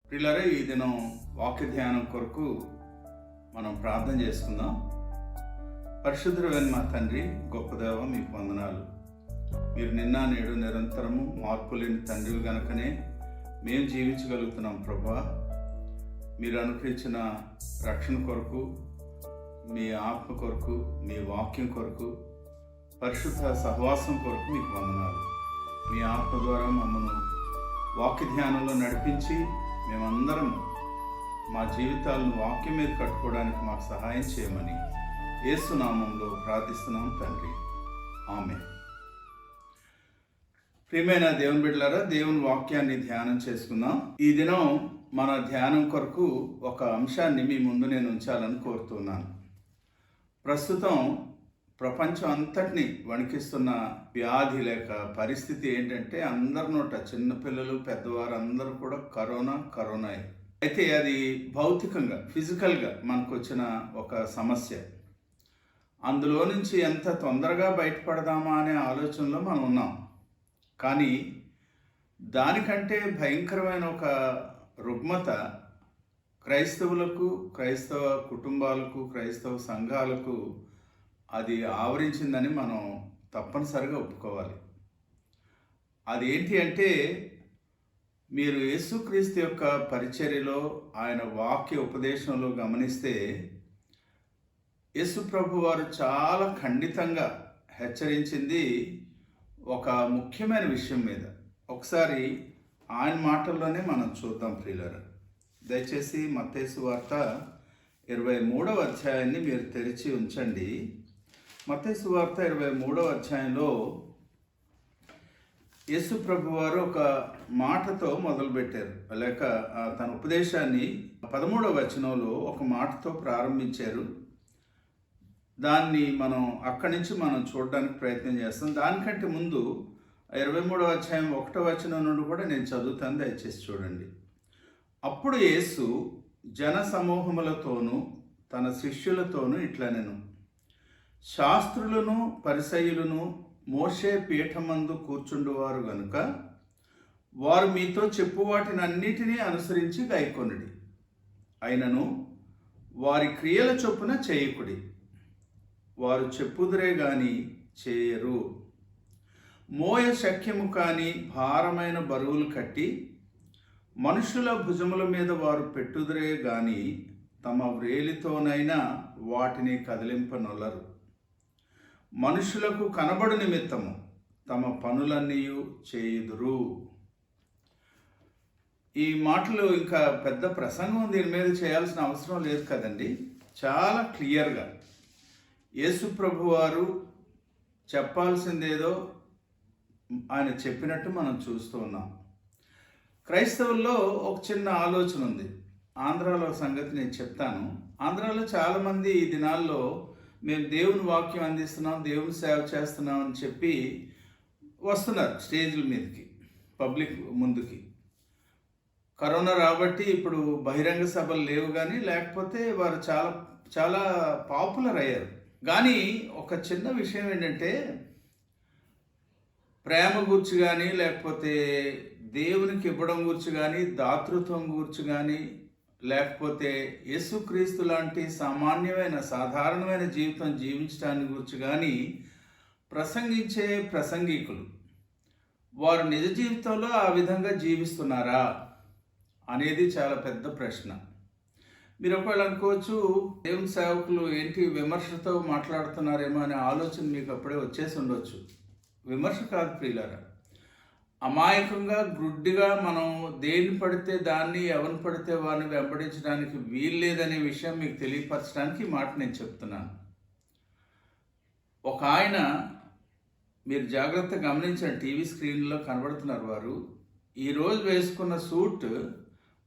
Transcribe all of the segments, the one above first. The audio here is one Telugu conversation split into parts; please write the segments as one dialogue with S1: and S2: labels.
S1: ప్రియులారా, ఈ దినం వాక్య ధ్యానం కొరకు మనం ప్రార్థన చేసుకుందాం. పరిశుద్ధుడైన మా తండ్రి, గొప్ప దేవ, మీకు వందనాలు. మీరు నిన్న నేడు నిరంతరము మార్పు లేని తండ్రి గనుకనే మేము జీవించగలుగుతున్నాం. ప్రభా, మీరు అనుగ్రహించిన రక్షణ కొరకు, మీ ఆత్మ కొరకు, మీ వాక్యం కొరకు, పరిశుద్ధ సహవాసం కొరకు మీకు వందనాలు. మీ ఆత్మ ద్వారా మమ్మల్ని వాక్య ధ్యానంలో నడిపించి మేమందరం మా జీవితాలను వాక్యం మీద కట్టుకోవడానికి మాకు సహాయం చేయమని యేసు నామంలో ప్రార్థిస్తున్నాం తండ్రి, ఆమేన్. ప్రియమైన దేవుని బిడ్డలారా, దేవుని వాక్యాన్ని ధ్యానం చేసుకుందాం. ఈ దినం మన ధ్యానం కొరకు ఒక అంశాన్ని మీ ముందు నేను ఉంచాలని కోరుతున్నాను. ప్రస్తుతం ప్రపంచం అంతటినీ వణికిస్తున్న వ్యాధి లేక పరిస్థితి ఏంటంటే, అందరి నోట చిన్నపిల్లలు పెద్దవారు అందరూ కూడా కరోనా. అయితే అది భౌతికంగా, ఫిజికల్గా మనకు వచ్చిన ఒక సమస్య. అందులో నుంచి ఎంత తొందరగా బయటపడదామా అనే ఆలోచనలో మనం ఉన్నాం. కానీ దానికంటే భయంకరమైన ఒక రుగ్మత క్రైస్తవులకు, క్రైస్తవ కుటుంబాలకు, క్రైస్తవ సంఘాలకు అది ఆవరించిందని మనం తప్పనిసరిగా ఒప్పుకోవాలి. అదేంటి అంటే, మీరు యేసుక్రీస్తు యొక్క పరిచర్యలో, ఆయన వాక్య ఉపదేశంలో గమనిస్తే, యేసు ప్రభు వారు చాలా ఖండితంగా హెచ్చరించింది ఒక ముఖ్యమైన విషయం మీద. ఒకసారి ఆయన మాటల్లోనే మనం చూద్దాం ప్రియులారా. దయచేసి మత్తయి సువార్త 23వ అధ్యాయాన్ని మీరు తెరిచి ఉంచండి. మత్తయి సువార్త 23వ అధ్యాయంలో యేసు ప్రభు వారు ఒక మాటతో మొదలుపెట్టారు, లేక తన ఉపదేశాన్ని 13వ వచనంలో ఒక మాటతో ప్రారంభించారు. దాన్ని మనం అక్కడి నుంచి మనం చూడడానికి ప్రయత్నం చేస్తాం. దానికంటే ముందు 23వ అధ్యాయం 1వ వచనం నుండి కూడా నేను చదువుతాను, దయచేసి చూడండి. అప్పుడు యేసు జన సమూహములతోనూ తన శిష్యులతోనూ ఇట్లనెను, శాస్త్రులను పరిసయ్యులను మోషే పీఠమందు కూర్చుండువారు గనుక వారు మీతో చెప్పు వాటినన్నిటినీ అనుసరించి గైకొనుడి. అయినను వారి క్రియల చొప్పున చేయకుడి, వారు చెప్పుదురే గాని చేయరు. మోయ శక్యము కాని భారమైన బరువులు కట్టి మనుషుల భుజముల మీద వారు పెట్టుదురే గాని తమ వ్రేలితోనైనా వాటిని కదిలింపనొల్లరు. మనుషులకు కనబడు నిమిత్తము తమ పనులన్నీ చేయుదురు. ఈ మాటలు ఇంకా పెద్ద ప్రసంగం దీని మీద చేయాల్సిన అవసరం లేదు కదండి. చాలా క్లియర్గా యేసు ప్రభు వారు చెప్పాల్సిందేదో ఆయన చెప్పినట్టు మనం చూస్తూ ఉన్నాం. క్రైస్తవుల్లో ఒక చిన్న ఆలోచన ఉంది. ఆంధ్రాలో సంగతి నేను చెప్తాను. ఆంధ్రాలో చాలామంది ఈ దినాల్లో మేము దేవుని వాక్యం అందిస్తున్నాం, దేవుని సేవ చేస్తున్నాం అని చెప్పి వస్తున్నారు స్టేజ్ల మీదకి, పబ్లిక్ ముందుకి. కరోనా రాబట్టి ఇప్పుడు బహిరంగ సభలు లేవు, కానీ లేకపోతే వారు చాలా చాలా పాపులర్ అయ్యారు. కానీ ఒక చిన్న విషయం ఏంటంటే, ప్రేమ గురించి కానీ, లేకపోతే దేవునికి ఇవ్వడం గురించి కానీ, దాతృత్వం గురించి కానీ, లేకపోతే యేసుక్రీస్తు లాంటి సామాన్యమైన సాధారణమైన జీవితం జీవించడానికి గురించి కానీ ప్రసంగించే ప్రసంగికులు వారు నిజ జీవితంలో ఆ విధంగా జీవిస్తున్నారా అనేది చాలా పెద్ద ప్రశ్న. మీరు ఒకవేళ అనుకోవచ్చు, దేవుని సేవకులు ఏంటి విమర్శతో మాట్లాడుతున్నారేమో అనే ఆలోచన మీకు అప్పుడే వచ్చేసి ఉండొచ్చు. విమర్శ కాదు ప్రియులారా, అమాయకంగా గుడ్డిగా మనం దేన్ని పడితే దాన్ని, ఎవరిని పడితే వారిని వెంబడించడానికి వీల్లేదనే విషయం మీకు తెలియపరచడానికి ఈ మాట నేను చెప్తున్నాను. ఒక ఆయన, మీరు జాగ్రత్తగా గమనించండి, టీవీ స్క్రీన్లో కనబడుతున్నారు వారు. ఈరోజు వేసుకున్న సూట్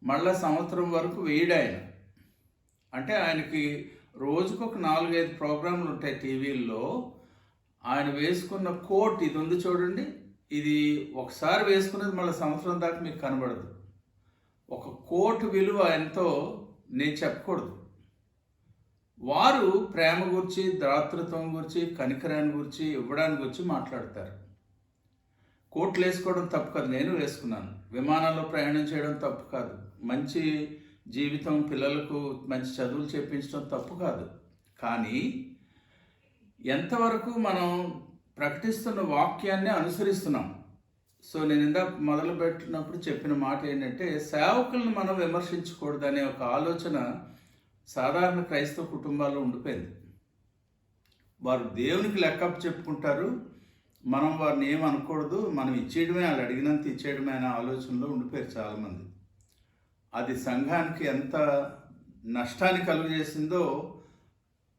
S1: మళ్ళా సంవత్సరం వరకు వేయడు ఆయన. అంటే ఆయనకి రోజుకు ఒక 4-5 ప్రోగ్రాంలు ఉంటాయి టీవీల్లో. ఆయన వేసుకున్న కోట్ ఇది ఉంది చూడండి, ఇది ఒకసారి వేసుకున్నది మళ్ళీ సంవత్సరం దాకా మీకు కనబడదు. ఒక కోట్ విలువ ఎంతో నేను చెప్పకూడదు. వారు ప్రేమ గురించి, దాతృత్వం గురించి, కనికరాన్ని గురించి, ఇవ్వడానికి గురించి మాట్లాడతారు. కోట్లు వేసుకోవడం తప్పు కాదు, నేను వేసుకున్నాను. విమానాల్లో ప్రయాణం చేయడం తప్పు కాదు. మంచి జీవితం, పిల్లలకు మంచి చదువులు చెప్పించడం తప్పు కాదు. కానీ ఎంతవరకు మనం ప్రకటిస్తున్న వాక్యాన్ని అనుసరిస్తున్నాం? సో నేను ఇందాక మొదలుపెట్టినప్పుడు చెప్పిన మాట ఏంటంటే, సేవకులను మనం విమర్శించకూడదనే ఒక ఆలోచన సాధారణ క్రైస్తవ కుటుంబాల్లో ఉండిపోయింది. వారు దేవునికి లెక్కప్ చెప్పుకుంటారు, మనం వారిని ఏమనకూడదు, మనం ఇచ్చేయడమే, వాళ్ళు అడిగినంత ఇచ్చేయడమే అనే ఆలోచనలో ఉండిపోయారు చాలామంది. అది సంఘానికి ఎంత నష్టాన్ని కలుగజేసిందో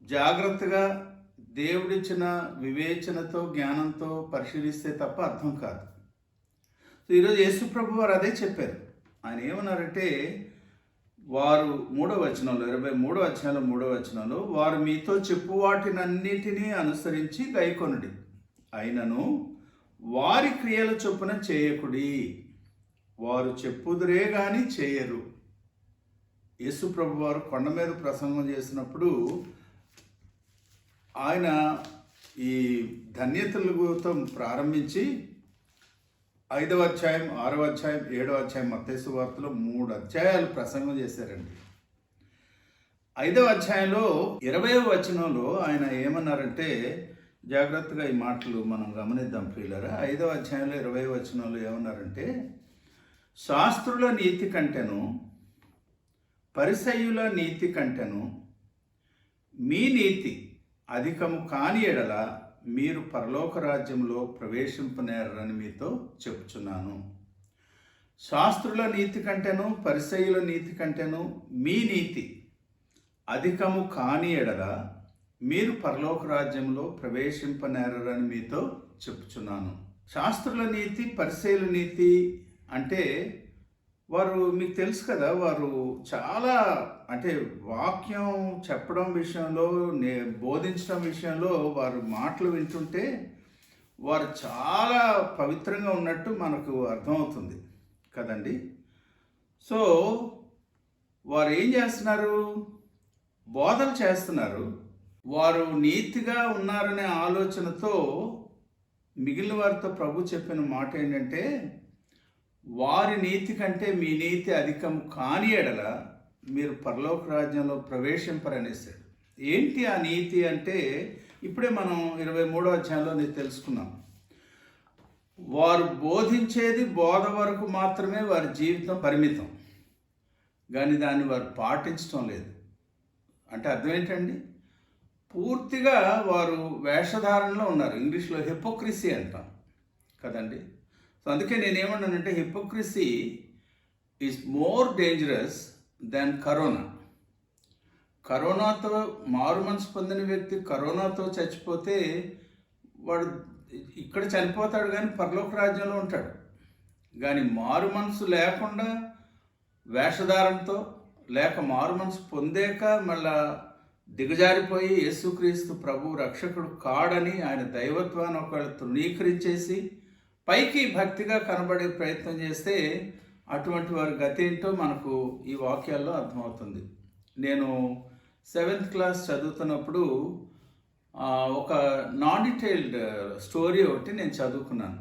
S1: జాగ్రత్తగా దేవుడిచ్చిన వివేచనతో, జ్ఞానంతో పరిశీలిస్తే తప్ప అర్థం కాదు. సో ఈరోజు యేసుప్రభు వారు అదే చెప్పారు. ఆయన ఏమన్నారంటే, వారు 3వ వచనంలో, 23వ అధ్యాయంలో 3వ వచనంలో, వారు మీతో చెప్పు వాటినన్నిటినీ అనుసరించి గైకొనుడి, అయినను వారి క్రియల చొప్పున చేయకుడి, వారు చెప్పుదురే గాని చేయరు. యేసుప్రభు వారు కొండ మీద ప్రసంగం చేసినప్పుడు ఆయన ఈ ధన్యతలతో ప్రారంభించి 5వ అధ్యాయం, 6వ అధ్యాయం, 7వ అధ్యాయం మత్తయి సువార్తలో 3 అధ్యాయాలు ప్రసంగం చేశారండి. 5వ అధ్యాయంలో 20వ వచనంలో ఆయన ఏమన్నారంటే, జాగ్రత్తగా ఈ మాటలు మనం గమనిద్దాం ప్రియులారా. 5వ అధ్యాయంలో 20వ వచనంలో ఏమన్నారంటే, శాస్త్రుల నీతి కంటెను పరిసయ్యుల నీతి కంటెను మీ నీతి అధికము కాని ఎడల మీరు పరలోక రాజ్యంలో ప్రవేశింపనేరని మీతో చెప్పుచున్నాను. శాస్త్రుల నీతి కంటెను పరిసయ్యుల నీతి కంటెను మీ నీతి అధికము కాని ఎడల మీరు పరలోక రాజ్యంలో ప్రవేశింపనేరని మీతో చెప్పుచున్నాను. శాస్త్రుల నీతి, పరిసయ్యుల నీతి అంటే వారు, మీకు తెలుసు కదా, వారు చాలా, అంటే వాక్యం చెప్పడం విషయంలో, బోధించడం విషయంలో వారు మాటలు వింటుంటే వారు చాలా పవిత్రంగా ఉన్నట్టు మనకు అర్థమవుతుంది కదండి. సో వారు ఏం చేస్తున్నారు? బోధలు చేస్తున్నారు. వారు నీతిగా ఉన్నారనే ఆలోచనతో మిగిలిన వారితో ప్రభు చెప్పిన మాట ఏంటంటే, వారి నీతి కంటే మీ నీతి అధికం కాని ఎడల మీరు పరలోక రాజ్యంలో ప్రవేశింపరనేసాడు. ఏంటి ఆ నీతి అంటే, ఇప్పుడే మనం 23వ అధ్యాయంలో నేను తెలుసుకున్నాం. వారు బోధించేది బోధ వరకు మాత్రమే వారి జీవితం పరిమితం, కానీ దాన్ని వారు పాటించడం లేదు. అంటే అర్థం ఏంటండి? పూర్తిగా వారు వేషధారణలో ఉన్నారు. ఇంగ్లీష్లో హిపోక్రసీ అంటాం కదండి. సో అందుకే నేనేమన్నానంటే, hypocrisy is more dangerous than corona. కరోనాతో మారు మనసు పొందిన వ్యక్తి కరోనాతో చచ్చిపోతే వాడు ఇక్కడ చనిపోతాడు కానీ పరలోక రాజ్యంలో ఉంటాడు. కానీ మారు మనసు లేకుండా వేషధారంతో, లేక మారు మనసు పొందాక మళ్ళా దిగజారిపోయి యేసుక్రీస్తు ప్రభు రక్షకుడు కాడని ఆయన దైవత్వాన్ని ఒకవేళ తృణీకరించేసి పైకి భక్తిగా కనబడే ప్రయత్నం చేస్తే అటువంటి వారి గతి ఏంటో మనకు ఈ వాక్యాల్లో అర్థమవుతుంది. నేను 7th క్లాస్ చదువుతున్నప్పుడు ఒక నాన్ డీటెయిల్డ్ స్టోరీ ఒకటి నేను చదువుకున్నాను.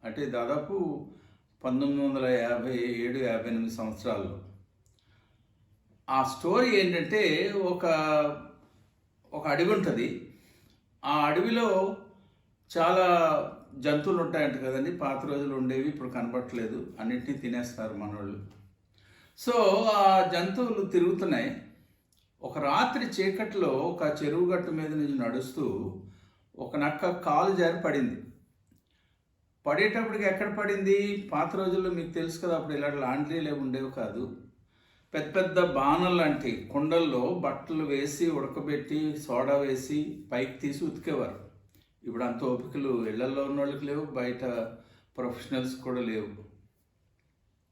S1: అంటే దాదాపు 1957-58 సంవత్సరాల్లో. ఆ స్టోరీ ఏంటంటే, ఒక అడవి ఉంటుంది. ఆ అడవిలో చాలా జంతువులు ఉంటాయంట కదండి. పాత రోజులు ఉండేవి, ఇప్పుడు కనబడట్లేదు, అన్నిటినీ తినేస్తారు మనోళ్ళు. సో ఆ జంతువులు తిరుగుతున్నాయి. ఒక రాత్రి చీకట్లో ఒక చెరువు గట్టు మీద నుంచి నడుస్తూ ఒక నక్క కాలు జారి పడింది. పడేటప్పటికి ఎక్కడ పడింది? పాత రోజుల్లో మీకు తెలుసు కదా, అప్పుడు ఇలా లాండ్రీలు ఉండేవి కాదు. పెద్ద పెద్ద బాణలు లాంటి కుండల్లో బట్టలు వేసి ఉడకబెట్టి సోడా వేసి పైకి తీసి ఉతికేవారు. ఇప్పుడు అంత ఓపికలు ఇళ్లలో ఉన్న వాళ్ళకి లేవు, బయట ప్రొఫెషనల్స్ కూడా లేవు.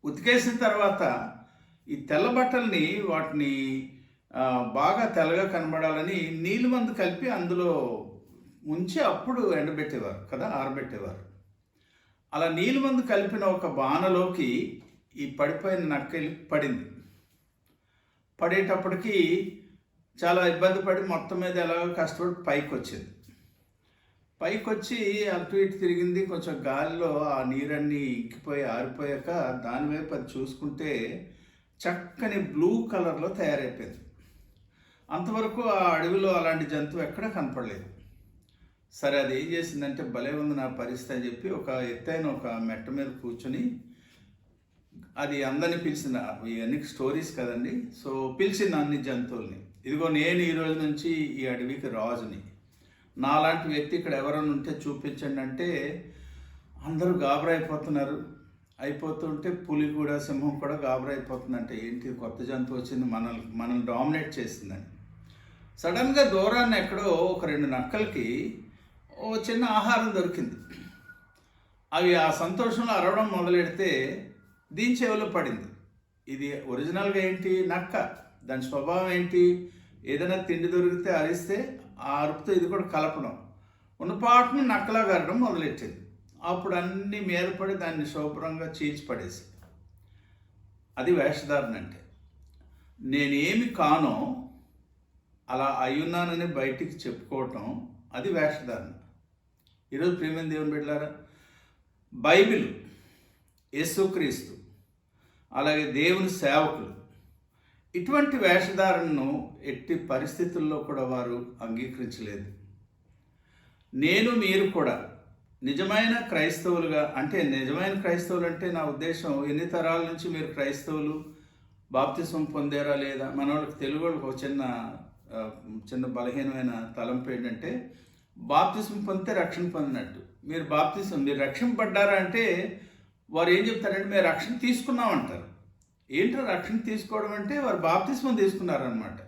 S1: ఉతికేసిన తర్వాత ఈ తెల్ల బట్టల్ని, వాటిని బాగా తెల్లగా కనబడాలని నీళ్ళు మందు కలిపి అందులో ఉంచి అప్పుడు ఎండబెట్టేవారు కదా, ఆరబెట్టేవారు. అలా నీళ్ళు మందు కలిపిన ఒక బాణలోకి ఈ పడిపోయిన నక్క పడింది. పడేటప్పటికి చాలా ఇబ్బంది పడి మొత్తం మీద ఎలాగో కష్టపడి పైకి వచ్చింది. పైకొచ్చి అటు ఇటు తిరిగింది. కొంచెం గాలిలో ఆ నీరన్నీ ఇంకిపోయి ఆరిపోయాక దాని వైపు అది చూసుకుంటే చక్కని బ్లూ కలర్‌లో తయారైపోయింది. అంతవరకు ఆ అడవిలో అలాంటి జంతువు ఎక్కడా కనపడలేదు. సరే అది ఏం చేసిందంటే, భలే ఉంది నా పరిస్థితి అని చెప్పి ఒక ఎత్తైన ఒక మెట్ట మీద కూర్చొని అది అందరిని పిలిచింది. ఇవన్నీ స్టోరీస్ కదండి. సో పిలిచింది అన్ని జంతువుల్ని. ఇదిగో నేను ఈ రోజు నుంచి ఈ అడవికి రాజుని. నాలాంటి వ్యక్తి ఇక్కడ ఎవరైనా ఉంటే చూపించండి అంటే అందరూ గాబరా అయిపోతుంటే పులి కూడా, సింహం కూడా గాబరా అయిపోతుందంటే, ఏంటి కొత్త జంతువు వచ్చింది మనల్ని డామినేట్ చేసిందని. సడన్గా దూరాన్ని ఎక్కడో ఒక 2 నక్కలకి ఓ చిన్న ఆహారం దొరికింది. అవి ఆ సంతోషంలో అరవడం మొదలెడితే దీని చెవిలో పడింది. ఇది ఒరిజినల్గా ఏంటి, నక్క. దాని స్వభావం ఏంటి, ఏదైనా తిండి దొరికితే అరిస్తే ఆ అరుపుతో ఇది కూడా కలపడం, ఉన్నపాటును నక్కలాగా అరవడం మొదలెట్టింది. అప్పుడు అన్ని మీద పడి దాన్ని శుభ్రంగా చీల్చి పడేసి. అది వేషధారణ అంటే. నేనేమి కానో అలా అయ్యున్నానని బయటికి చెప్పుకోవటం, అది వేషధారణ. ఈరోజు ప్రియమైన దేవుని బిడ్డలారా, బైబిల్, యేసుక్రీస్తు, అలాగే దేవుని సేవకులు ఇటువంటి వేషధారణను ఎట్టి పరిస్థితుల్లో కూడా వారు అంగీకరించలేదు. మీరు కూడా నిజమైన క్రైస్తవులుగా, అంటే నిజమైన క్రైస్తవులు అంటే నా ఉద్దేశం, ఎన్ని తరాల నుంచి మీరు క్రైస్తవులు, బాప్తిస్మం పొందారా లేదా? మన వాళ్ళకి తెలుగు వాళ్ళకి ఒక చిన్న బలహీనమైన తలంపు ఏంటంటే, బాప్తిస్మం పొందితే రక్షణ పొందినట్టు. మీరు రక్షింపబడ్డారా అంటే వారు ఏం చెప్తారంటే, మేము రక్షణ తీసుకున్నామంటారు. ఏంటో రక్షణ తీసుకోవడం అంటే వారు బాప్తిస్మం తీసుకున్నారనమాట.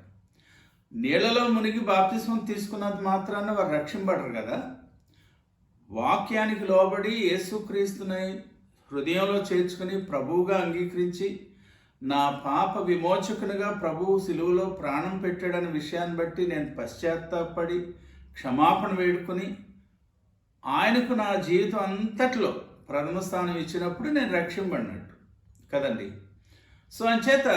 S1: నీళ్లలో మునిగి బాప్తిస్మం తీసుకున్నంత మాత్రాన వారు రక్షింపడరు కదా. వాక్యానికి లోబడి యేసుక్రీస్తుని హృదయంలో చేర్చుకుని ప్రభువుగా అంగీకరించి, నా పాప విమోచకునిగా ప్రభువు సిలువలో ప్రాణం పెట్టాడనే విషయాన్ని బట్టి నేను పశ్చాత్తాపడి క్షమాపణ వేడుకొని ఆయనకు నా జీవితం అంతట్లో ప్రథమ స్థానం ఇచ్చినప్పుడు నేను రక్షింపబడినట్టు కదండి. సో అంచేత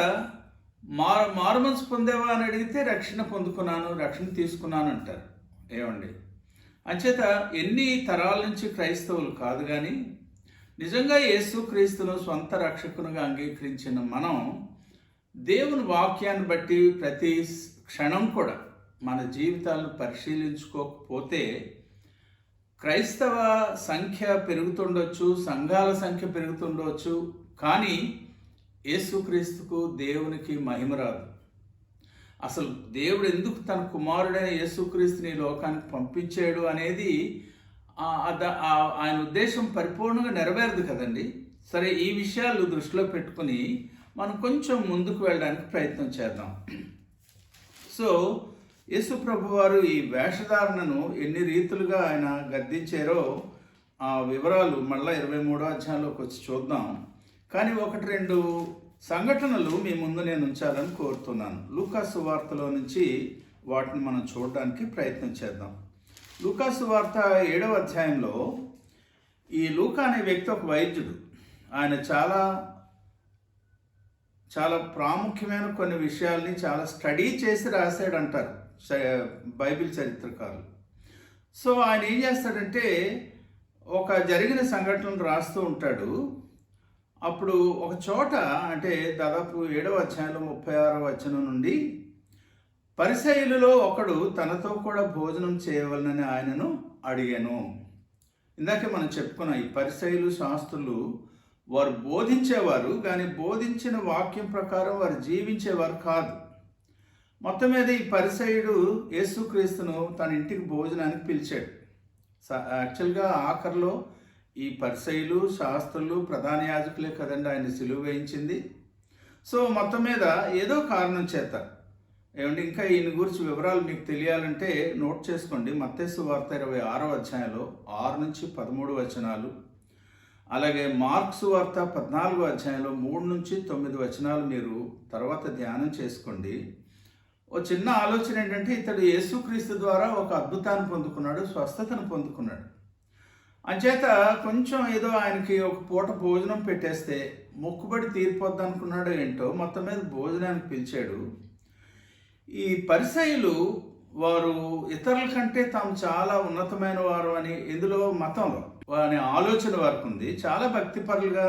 S1: మారు మనసు పొందేవా అని అడిగితే రక్షణ పొందుకున్నాను, రక్షణ తీసుకున్నాను అంటారు. ఏమండి, అంచేత ఎన్ని తరాల నుంచి క్రైస్తవులు కాదు కానీ నిజంగా యేసుక్రీస్తును సొంత రక్షకునిగా అంగీకరించిన మనం దేవుని వాక్యాన్ని బట్టి ప్రతి క్షణం కూడా మన జీవితాలను పరిశీలించుకోకపోతే క్రైస్తవ సంఖ్య పెరుగుతుండొచ్చు, సంఘాల సంఖ్య పెరుగుతుండవచ్చు, కానీ యేసుక్రీస్తుకు, దేవునికి మహిమ రాదు. అసలు దేవుడు ఎందుకు తన కుమారుడైన యేసుక్రీస్తుని లోకానికి పంపించాడు అనేది ఆయన ఉద్దేశం పరిపూర్ణంగా నెరవేరదు కదండి. సరే, ఈ విషయాలు దృష్టిలో పెట్టుకుని మనం కొంచెం ముందుకు వెళ్ళడానికి ప్రయత్నం చేద్దాం. సో యేసు ప్రభు వారు ఈ వేషధారణను ఎన్ని రీతులుగా ఆయన గద్దించారో ఆ వివరాలు మళ్ళీ 23వ అధ్యాయంలోకి వచ్చి చూద్దాం. కానీ 1-2 సంఘటనలు మీ ముందు నేను ఉంచాలని కోరుతున్నాను. లూకా సువార్తలో నుంచి వాటిని మనం చూడడానికి ప్రయత్నం చేద్దాం. లూకా సువార్త 7వ అధ్యాయంలో ఈ లూకా అనే వ్యక్తి ఒక వైద్యుడు. ఆయన చాలా చాలా ప్రాముఖ్యమైన కొన్ని విషయాల్ని చాలా స్టడీ చేసి రాశాడు అంటారు బైబిల్ చరిత్రకారులు. సో ఆయన ఏం చేస్తాడంటే, ఒక జరిగిన సంఘటనలు రాస్తూ ఉంటాడు. అప్పుడు ఒక చోట, అంటే దాదాపు 7వ అధ్యాయంలో 36వ వచనం నుండి, పరిసయ్యులలో ఒకడు తనతో కూడా భోజనం చేయవలనని ఆయనను అడిగాను. ఇందాకే మనం చెప్పుకున్నాం, ఈ పరిసయ్యులు, శాస్త్రులు వారు బోధించేవారు, కానీ బోధించిన వాక్యం ప్రకారం వారు జీవించేవారు కాదు. మొత్తం మీద ఈ పరిసయ్యుడు యేసుక్రీస్తును తన ఇంటికి భోజనానికి పిలిచాడు. యాక్చువల్గా ఆఖరిలో ఈ పరిసయ్యులు, శాస్త్రులు, ప్రధాన యాజకులే కదండి ఆయన సిలువ వేయించింది. సో మొత్తం మీద ఏదో కారణం చేత, ఏమంటే ఇంకా ఈయన గురించి వివరాలు మీకు తెలియాలంటే నోట్ చేసుకోండి. మత్తయి సువార్త 26వ అధ్యాయంలో 6 నుంచి 13 వచనాలు, అలాగే మార్కు సువార్త 14వ అధ్యాయంలో 3 నుంచి 9 వచనాలు మీరు తర్వాత ధ్యానం చేసుకోండి. ఓ చిన్న ఆలోచన ఏంటంటే, ఇతడు యేసుక్రీస్తు ద్వారా ఒక అద్భుతాన్ని పొందుకున్నాడు, స్వస్థతను పొందుకున్నాడు. అంచేత కొంచెం ఏదో ఆయనకి ఒక పూట భోజనం పెట్టేస్తే మొక్కుబడి తీరిపోద్ది అనుకున్నాడు ఏంటో, మొత్తం మీద భోజనానికి పిలిచాడు. ఈ పరిసయ్యులు వారు ఇతరుల కంటే తాము చాలా ఉన్నతమైన వారు అని ఇందులో మతంలో వారి ఆలోచన వారికి ఉంది. చాలా భక్తిపరులుగా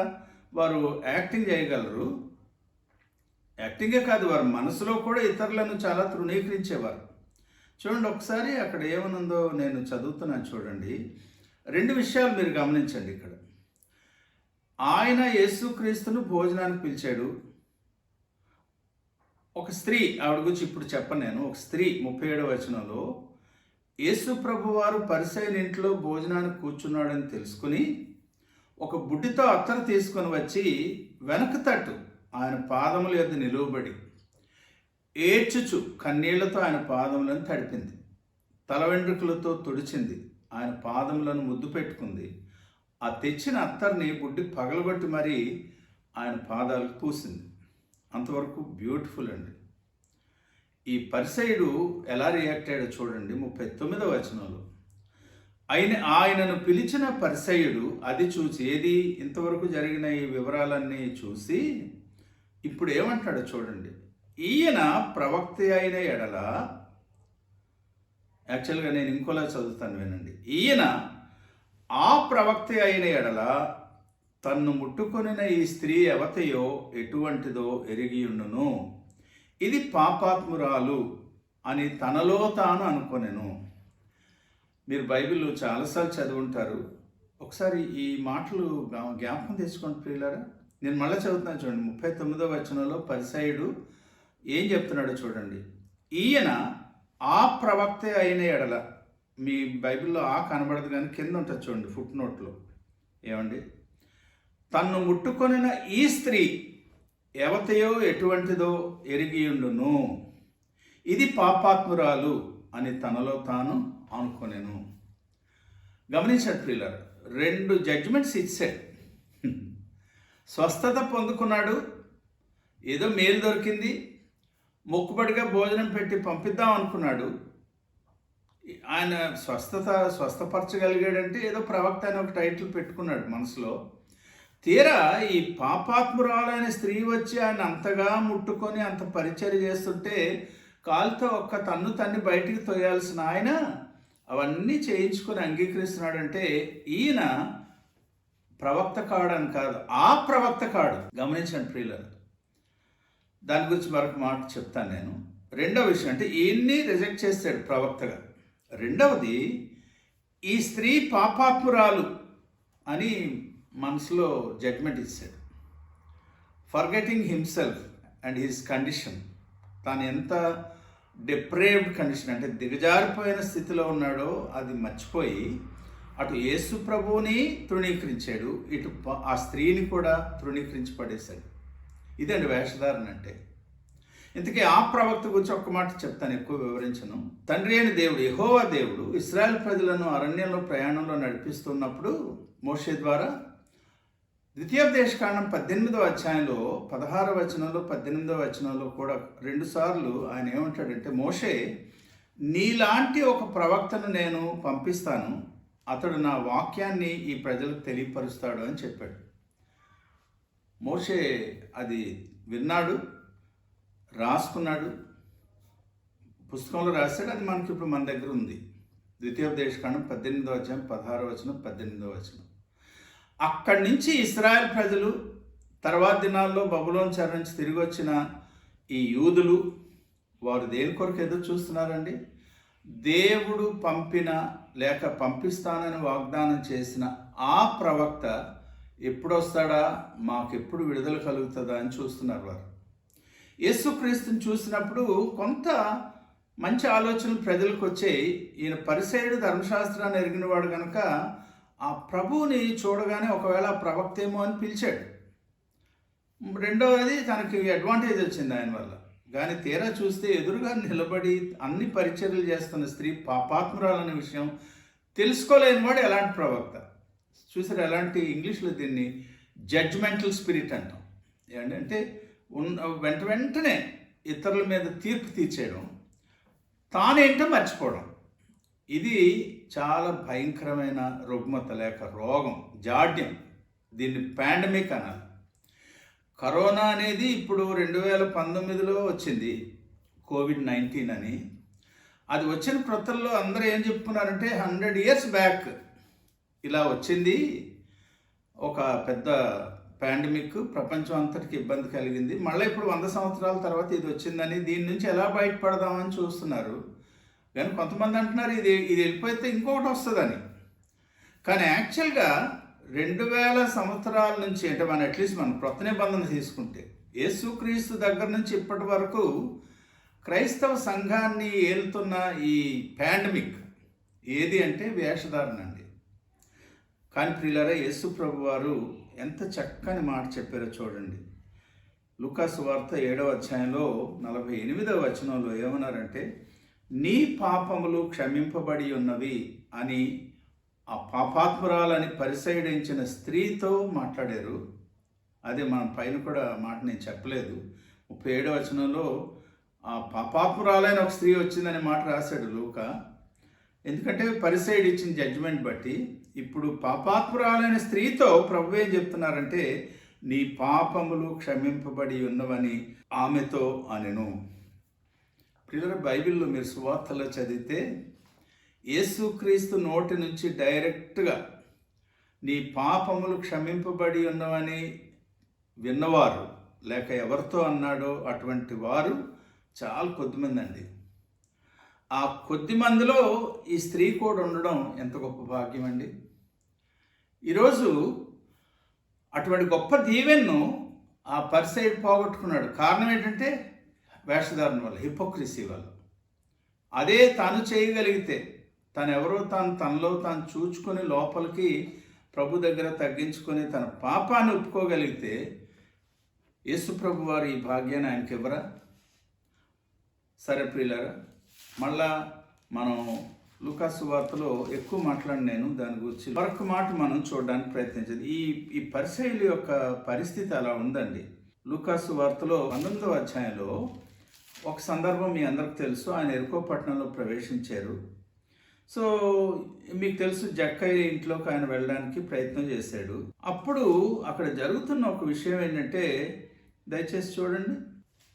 S1: వారు యాక్టింగ్ చేయగలరు. యాక్టింగే కాదు, వారి మనసులో కూడా ఇతరులను చాలా తృణీకరించేవారు. చూడండి ఒకసారి అక్కడ ఏమనుందో నేను చదువుతున్నాను చూడండి. 2 విషయాలు మీరు గమనించండి ఇక్కడ. ఆయన యేసుక్రీస్తును భోజనానికి పిలిచాడు. ఒక స్త్రీ, ఆవిడ గురించి ఇప్పుడు చెప్పను నేను. ఒక స్త్రీ 37వ వచనంలో యేసు ప్రభు వారు పరిసయ్యుని ఇంట్లో భోజనానికి కూర్చున్నాడని తెలుసుకుని ఒక బుడ్డితో అత్తరు తీసుకొని వచ్చి వెనక తట్టు ఆయన పాదముల యొద్ద నిలువబడి ఏడ్చుచు కన్నీళ్లతో ఆయన పాదములను తడిపింది. తల వెంట్రుకలతో తుడిచింది. ఆయన పాదములను ముద్దు పెట్టుకుంది. ఆ తెచ్చిన అత్తర్ని బుడ్డి పగలగొట్టి మరీ ఆయన పాదాలకు పూసింది. అంతవరకు బ్యూటిఫుల్ అండి. ఈ పరిసయుడు ఎలా రియాక్ట్ అయ్యాడో చూడండి 39వ వచనంలో. ఆయనను పిలిచిన పరిసయుడు అది చూసి, ఏది ఇంతవరకు జరిగిన ఈ వివరాలన్నీ చూసి ఇప్పుడు ఏమంటాడో చూడండి. ఈయన ప్రవక్త అయిన ఎడల, యాక్చువల్గా నేను ఇంకోలా చదువుతాను వినండి. ఈయన ఆ ప్రవక్త అయిన ఎడల తన్ను ముట్టుకొనిన ఈ స్త్రీ ఎవతయో ఎటువంటిదో ఎరిగియుండును, ఇది పాపాత్మురాలు అని తనలో తాను అనుకొనెను. మీరు బైబిల్ చాలాసార్లు చదువుంటారు. ఒకసారి ఈ మాటలు జ్ఞాపకం తెచ్చుకోండి ప్రియులారా. నేను మళ్ళీ చదువుతున్నాను చూడండి. 39వ వచనంలో పరిసయుడు ఏం చెప్తున్నాడో చూడండి. ఈయన ఆ ప్రవక్త అయిన ఎడల, మీ బైబిల్లో ఆ కనబడదు కానీ కింద ఉంటుంది చూడండి ఫుట్ నోట్లో. ఏమండి? తన్ను ముట్టుకొనిన ఈ స్త్రీ ఎవతయో ఎటువంటిదో ఎరిగియుండును, ఇది పాపాత్మురాలు అని తనలో తాను అనుకొనెను. గమనించండి ప్రియులారా, 2 జడ్జిమెంట్స్ ఇచ్చాడు. స్వస్థత పొందుకున్నాడు, ఏదో మేలు దొరికింది, మొక్కుబడిగా భోజనం పెట్టి పంపిద్దాం అనుకున్నాడు. ఆయన స్వస్థపరచగలిగాడంటే ఏదో ప్రవక్త అని ఒక టైటిల్ పెట్టుకున్నాడు మనసులో. తీరా ఈ పాపాత్మురాలైన స్త్రీ వచ్చి ఆయన అంతగా ముట్టుకొని అంత పరిచర్య చేస్తుంటే కాలుతో ఒక్క తన్ని బయటికి తోయాల్సిన ఆయన అవన్నీ చేయించుకొని అంగీకరిస్తున్నాడంటే ఈయన ప్రవక్త కాడని కాదు, ఆ ప్రవక్త కాడు. గమనించండి ప్రియులారా. దాని గురించి మరొక మాట చెప్తాను నేను. 2వ విషయం అంటే ఈయన్ని రిజెక్ట్ చేస్తాడు ప్రవక్తగా. 2వది, ఈ స్త్రీ పాపాత్మురాలు అని మనసులో జడ్జ్మెంట్ ఇచ్చాడు. Forgetting himself and his condition, తాను ఎంత డిప్రేవ్డ్ కండిషన్ అంటే దిగజారిపోయిన స్థితిలో ఉన్నాడో అది మర్చిపోయి అటు యేసు ప్రభువుని తృణీకరించాడు, ఇటు ఆ స్త్రీని కూడా తృణీకరించి పడేశాడు. ఇదండి వేషధారణ అంటే. ఇంతకీ ఆ ప్రవక్త గురించి ఒక్క మాట చెప్తాను, ఎక్కువ వివరించను. తండ్రి అయిన దేవుడు యెహోవా దేవుడు ఇశ్రాయేల్ ప్రజలను అరణ్యంలో ప్రయాణంలో నడిపిస్తున్నప్పుడు మోషే ద్వారా ద్వితీయోపదేశకాండం 18వ అధ్యాయంలో 16వ వచనంలో 18వ వచనంలో కూడా 2 సార్లు ఆయన ఏమంటాడంటే, మోషే నీలాంటి ఒక ప్రవక్తను నేను పంపిస్తాను, అతడు నా వాక్యాన్ని ఈ ప్రజలకు తెలియపరుస్తాడు అని చెప్పాడు. మోషే అది విన్నాడు, రాసుకున్నాడు, పుస్తకంలో రాశాడు. అది మనకి ఇప్పుడు మన దగ్గర ఉంది. ద్వితీయోపదేశకాండం 18వ అధ్యాయం 16వ వచనం 18వ వచనం. అక్కడి నుంచి ఇశ్రాయేల్ ప్రజలు తర్వాత దినాల్లో బబులోను చెర నుంచి తిరిగి వచ్చిన ఈ యూదులు వారు దేని కొరకు ఎదురు చూస్తున్నారండి? దేవుడు పంపిన లేక పంపిస్తానని వాగ్దానం చేసిన ఆ ప్రవక్త ఎప్పుడు వస్తాడా, మాకెప్పుడు విడుదల కలుగుతుందా అని చూస్తున్నారు వారు. యేసుక్రీస్తుని చూసినప్పుడు కొంత మంచి ఆలోచనలు ప్రజలకు వచ్చాయి. ఈయన పరిసయ్యుడు, ధర్మశాస్త్రాన్ని ఎరిగినవాడు కనుక ఆ ప్రభువుని చూడగానే ఒకవేళ ప్రవక్త ఏమో అని పిలిచాడు. 2వది తనకి అడ్వాంటేజ్ వచ్చింది ఆయన వల్ల. కానీ తీరా చూస్తే ఎదురుగా నిలబడి అన్ని పరిచర్యలు చేస్తున్న స్త్రీ పాపాత్మురాలనే విషయం తెలుసుకోలేని వాడు ఎలాంటి ప్రవక్త? చూసారు, ఎలాంటి ఇంగ్లీష్లో దీన్ని జడ్జ్మెంటల్ స్పిరిట్ అంటాం. ఏంటంటే వెంటనే ఇతరుల మీద తీర్పు తీర్చేయడం, తానేంటో మర్చిపోవడం. ఇది చాలా భయంకరమైన రుగ్మత లేక రోగం, జాడ్యం. దీన్ని పాండమిక్ అనాలి. కరోనా అనేది ఇప్పుడు 2019లో వచ్చింది, COVID-19 అని. అది వచ్చిన క్రొత్తల్లో అందరూ ఏం చెప్పుకున్నారంటే 100 years బ్యాక్ ఇలా వచ్చింది, ఒక పెద్ద పాండమిక్, ప్రపంచం అంతటికి ఇబ్బంది కలిగింది, మళ్ళీ ఇప్పుడు 100 సంవత్సరాల తర్వాత ఇది వచ్చిందని, దీని నుంచి ఎలా బయటపడదామని చూస్తున్నారు. కానీ కొంతమంది అంటున్నారు ఇది ఇది వెళ్ళిపోతే ఇంకొకటి వస్తుందని. కానీ యాక్చువల్గా 2000 సంవత్సరాల నుంచి, అంటే మనం అట్లీస్ట్ మనం క్రొత్త నిబంధన తీసుకుంటే యేసుక్రీస్తు దగ్గర నుంచి ఇప్పటి వరకు క్రైస్తవ సంఘాన్ని ఏలుతున్న ఈ పాండమిక్ ఏది అంటే వేషధారణ అండి. కానీ ప్రియులారా, యేసు ప్రభు వారు ఎంత చక్కని మాట చెప్పారో చూడండి. లూకాసు వార్త 7వ అధ్యాయంలో 48వ వచనంలో ఏమన్నారంటే, నీ పాపములు క్షమింపబడి ఉన్నవి అని ఆ పాపాత్మురాలని పరిసైడించిన స్త్రీతో మాట్లాడారు. అదే మనం పైన కూడా మాట నేను చెప్పలేదు. 37వ వచనంలో ఆ పాపాత్మురాలైన ఒక స్త్రీ వచ్చిందనే మాట రాశాడు లూకా. ఎందుకంటే పరిసైడ్ ఇచ్చిన జడ్జిమెంట్ బట్టి ఇప్పుడు పాపాత్మురాలైన స్త్రీతో ప్రభు ఏం చెప్తున్నారంటే, నీ పాపములు క్షమింపబడి ఉన్నవని ఆమెతో అనెను. ప్రియుల, బైబిల్లో మీరు సువార్తలో చదివితే యేసుక్రీస్తు నోటి నుంచి డైరెక్ట్గా నీ పాపములు క్షమింపబడి ఉన్నవని విన్నవారు, లేక ఎవరితో అన్నాడో అటువంటి వారు చాలా కొద్దిమంది అండి. ఆ కొద్ది మందిలో ఈ స్త్రీ కూడా ఉండడం ఎంత గొప్ప భాగ్యం అండి. ఈరోజు అటువంటి గొప్ప దీవెన్ను ఆ పరిసైడ్ పోగొట్టుకున్నాడు. కారణం ఏంటంటే వేషధారణ వల్ల, హిపోక్రసీ వల్ల. అదే తాను చేయగలిగితే, తనెవరో తనలో తాను చూచుకొని లోపలికి ప్రభు దగ్గర తగ్గించుకొని తన పాపాన్ని ఒప్పుకోగలిగితే యేసు ప్రభు వారు ఈ భాగ్యాన్ని ఆయనకి ఇవ్వరా? సరే ప్రియులారా, మళ్ళా మనం లూకాసు వార్తలో ఎక్కువ మాట్లాడి నేను దాని గురించి మరొక మాట మనం చూడడానికి ప్రయత్నించేది. ఈ పరిసయ్యుల యొక్క పరిస్థితి అలా ఉందండి. లూకాసు వార్తలో 19వ అధ్యాయంలో ఒక సందర్భం మీ అందరికి తెలుసు. ఆయన ఎరుకో పట్టణంలో ప్రవేశించారు. సో మీకు తెలుసు, జక్కయ్య ఇంట్లోకి ఆయన వెళ్ళడానికి ప్రయత్నం చేశాడు. అప్పుడు అక్కడ జరుగుతున్న ఒక విషయం ఏంటంటే, దయచేసి చూడండి.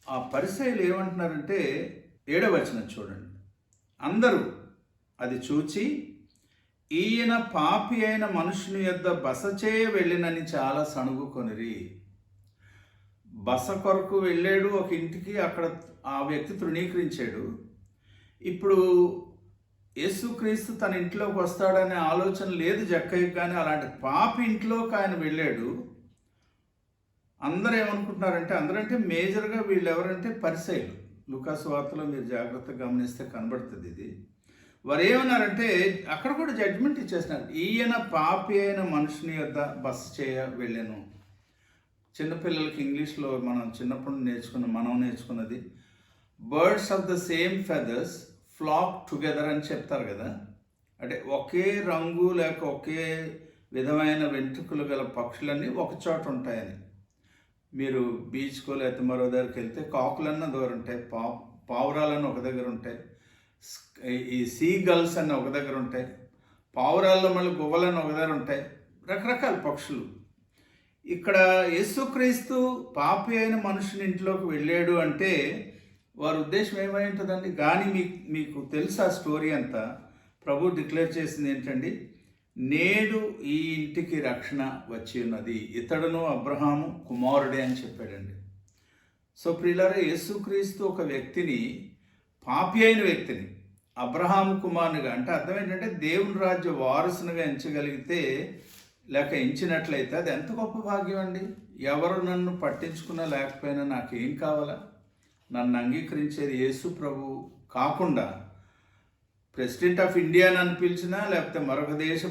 S1: ఆ పరిసయ్యులు ఏమంటున్నారంటే 7వ వచనం చూడండి. అందరూ అది చూచి, ఈయన పాపి అయిన మనుషుని యొద్ద బస చేయ వెళ్ళినని చాలా సణుగుకొనిరి. బస కొరకు వెళ్ళాడు ఒక ఇంటికి, అక్కడ ఆ వ్యక్తి తృణీకరించాడు. ఇప్పుడు యేసుక్రీస్తు తన ఇంట్లోకి వస్తాడనే ఆలోచన లేదు జక్కయ్యకి. కానీ అలాంటి పాపి ఇంట్లోకి ఆయన వెళ్ళాడు. అందరూ ఏమనుకుంటున్నారంటే, అందరంటే మేజర్గా వీళ్ళు ఎవరంటే పరిసయ్యులు. లూకాసు వార్తలో మీరు జాగ్రత్తగా గమనిస్తే కనబడుతుంది ఇది. వారు ఏమన్నారంటే, అక్కడ కూడా జడ్జిమెంట్ ఇచ్చేస్తున్నారు. ఈయన పాపి అయిన మనుషుని యొద్ద బస చేయ వెళ్ళాను. చిన్నపిల్లలకి ఇంగ్లీష్లో మనం చిన్నప్పుడు మనం నేర్చుకున్నది birds of the same feathers flock together అని చెప్తారు కదా. అంటే ఒకే రంగు లేక ఒకే విధమైన వెంట్రుకలు గల పక్షులన్నీ ఒక చోట ఉంటాయని. మీరు బీచ్కో లేకపోతే మరో దగ్గరికి వెళ్తే కాకులన్న దూరం ఉంటాయి, పావురాలన్న ఒక దగ్గర ఉంటాయి, ఈ సీ గల్స్ అన్న ఒక దగ్గర ఉంటాయి, పావురాల్లో మళ్ళీ గువ్వలన్న ఒక దగ్గర ఉంటాయి, రకరకాల పక్షులు. ఇక్కడ యేసుక్రీస్తు పాపి అయిన మనుషుని ఇంట్లోకి వెళ్ళాడు అంటే వారి ఉద్దేశం ఏమై ఉంటుందండి? కానీ మీకు తెలుసు ఆ స్టోరీ అంతా. ప్రభు డిక్లేర్ చేసింది ఏంటండి, నేడు ఈ ఇంటికి రక్షణ వచ్చి ఉన్నది, ఇతడును అబ్రహాము కుమారుడే అని చెప్పాడండి. సో ప్రియులారా, యేసుక్రీస్తు ఒక వ్యక్తిని, పాపి అయిన వ్యక్తిని అబ్రహాము కుమారునిగా, అంటే అర్థం ఏంటంటే దేవుని రాజ్య వారసునిగా ఎంచగలిగితే లేక ఎంచినట్లయితే అది ఎంత గొప్ప భాగ్యం అండి. ఎవరు నన్ను పట్టించుకున్నా లేకపోయినా నాకేం కావాలా? నన్ను అంగీకరించేది యేసు ప్రభు కాకుండా ప్రెసిడెంట్ ఆఫ్ ఇండియా నన్ను పిలిచినా, లేకపోతే మరొక దేశ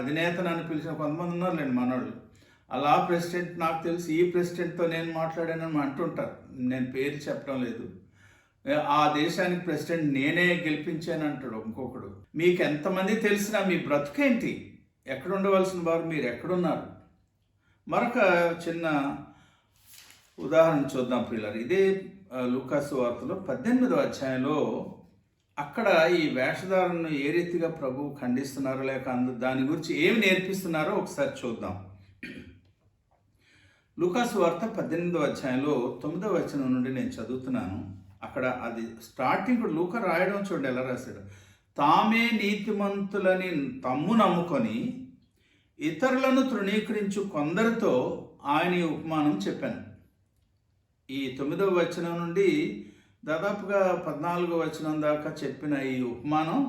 S1: అధినేత నన్ను పిలిచిన కొంతమంది ఉన్నారులేండి మనోళ్ళు. అలా ప్రెసిడెంట్ నాకు తెలిసి ఈ ప్రెసిడెంట్తో నేను మాట్లాడానని అంటుంటారు. నేను పేరు చెప్పడం లేదు. ఆ దేశానికి ప్రెసిడెంట్ నేనే గెలిపించాను అంటాడు ఇంకొకడు. మీకు ఎంతమంది తెలిసినా మీ బ్రతుకేంటి? ఎక్కడ ఉండవలసిన వారు మీరు ఎక్కడున్నారు? మరొక చిన్న ఉదాహరణ చూద్దాం ప్రియులారా. ఇదే లూకాసు వార్తలో 18వ అధ్యాయంలో అక్కడ ఈ వేషధారణను ఏ రీతిగా ప్రభువు ఖండిస్తున్నారో లేక దాని గురించి ఏమి నేర్పిస్తున్నారో ఒకసారి చూద్దాం. లూకాసు వార్త 18వ అధ్యాయంలో 9వ వచనం నుండి నేను చదువుతున్నాను. అక్కడ అది స్టార్టింగ్ లూకా రాయడం చూడండి ఎలా రాశాడు. తామే నీతిమంతులని తమ్ము నమ్ముకొని ఇతరులను తృణీకరించు కొందరితో ఆయన ఈ ఉపమానం చెప్పాను. ఈ 9వ వచనం నుండి దాదాపుగా 14వ వచనం దాకా చెప్పిన ఈ ఉపమానం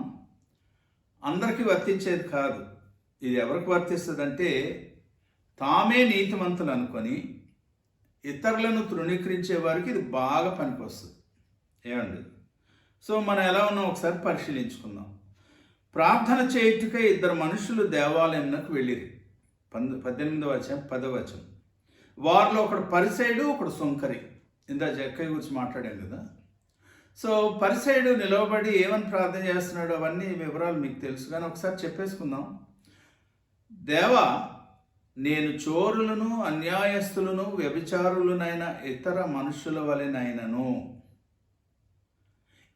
S1: అందరికీ వర్తించేది కాదు. ఇది ఎవరికి వర్తిస్తుందంటే తామే నీతిమంతులు అనుకొని ఇతరులను తృణీకరించే వారికి ఇది బాగా పనికొస్తుంది. ఏమండి? సో మనం ఎలా ఉన్నాం ఒకసారి పరిశీలించుకుందాం. ప్రార్థన చేయుటకై 2 మనుషులు దేవాలయంలోకి వెళ్ళిరి. 18వ వచనం 10వ వచనం. వారిలో ఒకడు పరిసయుడు, ఒకడు సుంకరి. ఇందా జక్కయ్య గురించి మాట్లాడాం కదా. సో పరిసయుడు నిలవబడి ఏమని ప్రార్థన చేస్తున్నాడు అవన్నీ వివరాలు మీకు తెలుసు, కానీ ఒకసారి చెప్పేసుకుందాం. దేవా, నేను చోరులను, అన్యాయస్తులను, వ్యభిచారులనైన ఇతర మనుషుల వలెనైనను,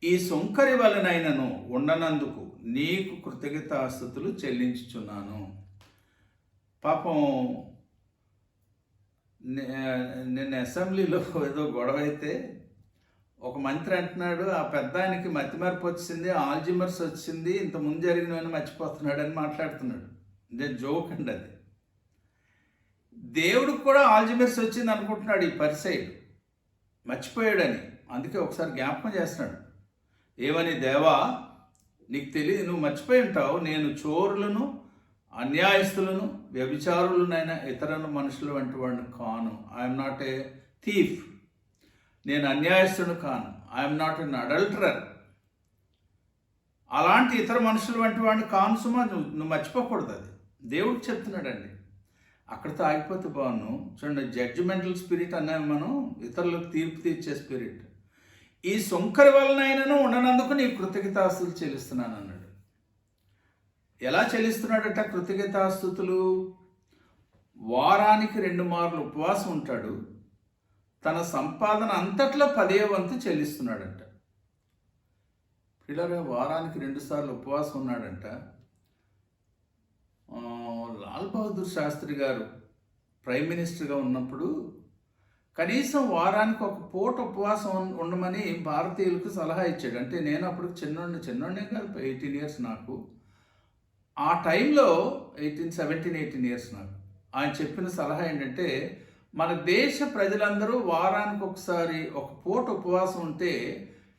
S1: ఈ సుంకరి వలనైనను ఉండనందుకు నీకు కృతజ్ఞతాస్తుతులు చెల్లించుచున్నాను. పాపం నిన్న అసెంబ్లీలో ఏదో గొడవ అయితే ఒక మంత్రి అంటున్నాడు, ఆ పెద్ద ఆయనకి మతిమరపు వచ్చింది, ఆల్జిమర్స్ వచ్చింది, ఇంతకుముందు జరిగినవన్నీ మర్చిపోతున్నాడు అని మాట్లాడుతున్నాడు. ఇదే జోక్ అండి అది. దేవుడికి కూడా ఆల్జిమర్స్ వచ్చింది అనుకుంటున్నాడు ఈ పరిసయుడు, మర్చిపోయాడని. అందుకే ఒకసారి జ్ఞాపకం చేస్తున్నాడు. ఏమని? దేవా, నీకు తెలియదు, నువ్వు మర్చిపోయి ఉంటావు, నేను చోరులను, అన్యాయస్తులను, వ్యభిచారులనైనా ఇతర మనుషులు వంటి వాడిని కాను. I'm not a thief. నేను అన్యాయస్తుడు కాను. I'm not an adulterer. అలాంటి ఇతర మనుషులు వంటి వాడిని కాను సుమా, నువ్వు మర్చిపోకూడదు. అది దేవుడు చెప్తున్నాడండి. అక్కడితో ఆగిపోతే బాగున్నాను. చూడండి, జడ్జిమెంటల్ స్పిరిట్ అన్నాము మనం, ఇతరులకు తీర్పు తీర్చే స్పిరిట్. ఈ సుంకరి వలనైనను ఉండనందుకు నీ కృతజ్ఞతాస్తుతులు చెల్లిస్తున్నాను అన్నాడు. ఎలా చెల్లిస్తున్నాడట కృతజ్ఞతాస్తుతులు? వారానికి 2 మార్లు ఉపవాసం ఉంటాడు, తన సంపాదన అంతట్లో 10వ వంతు చెల్లిస్తున్నాడంట. పిల్లలు, వారానికి 2 సార్లు ఉపవాసం ఉన్నాడంట. లాల్ బహదూర్ శాస్త్రి గారు ప్రైమ్ మినిస్టర్గా ఉన్నప్పుడు కనీసం వారానికి ఒక పూట ఉపవాసం ఉండమని భారతీయులకు సలహా ఇచ్చాడు. అంటే నేను అప్పుడు చిన్నోడినే కాదు, 18 ఇయర్స్ నాకు. ఆ టైంలో 18 ఇయర్స్ నాకు. ఆయన చెప్పిన సలహా ఏంటంటే, మన దేశ ప్రజలందరూ వారానికి ఒకసారి ఒక పూట ఉపవాసం ఉంటే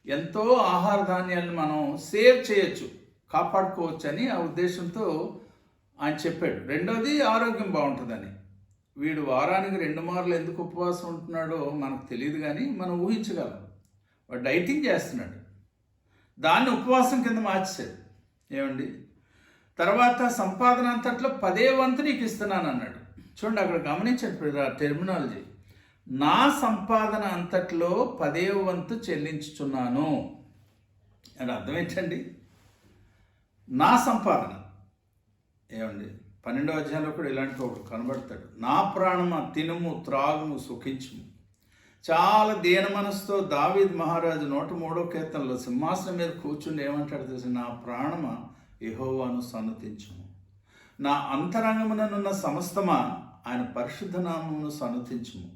S1: ఎంతో ఆహార ధాన్యాలను మనం సేవ్ చేయొచ్చు, కాపాడుకోవచ్చు అని ఆ ఉద్దేశంతో ఆయన చెప్పాడు. రెండోది, ఆరోగ్యం బాగుంటుందని. వీడు వారానికి 2 మార్లు ఎందుకు ఉపవాసం ఉంటున్నాడో మనకు తెలియదు, కానీ మనం ఊహించగలం. వాడు డైటింగ్ చేస్తున్నాడు, దాన్ని ఉపవాసం కింద మార్చేశాడు. ఏమండి? తర్వాత సంపాదన అంతట్లో 10వ వంతు నీకు ఇస్తున్నాను అన్నాడు. చూడండి, అక్కడ గమనించండి టెర్మినాలజీ. నా సంపాదన అంతట్లో 10వ వంతు చెల్లించుచున్నాను అని అర్థం ఏంటండి? నా సంపాదన. ఏమండి? 12వ అధ్యాయంలో కూడా ఇలాంటి ఒకటి కనబడతాడు. నా ప్రాణమా, తినుము, త్రాగుము, సుఖించుము. చాలా దీన మనసుతో దావీద్ మహారాజు 103వ కీర్తనలో సింహాసనం మీద కూర్చుని ఏమంటాడు తెలుసు? నా ప్రాణమా, యెహోవాను సన్నతించుము. నా అంతరంగముననున్న సమస్తమా, ఆయన పరిశుద్ధ నామమును సన్నతించుము.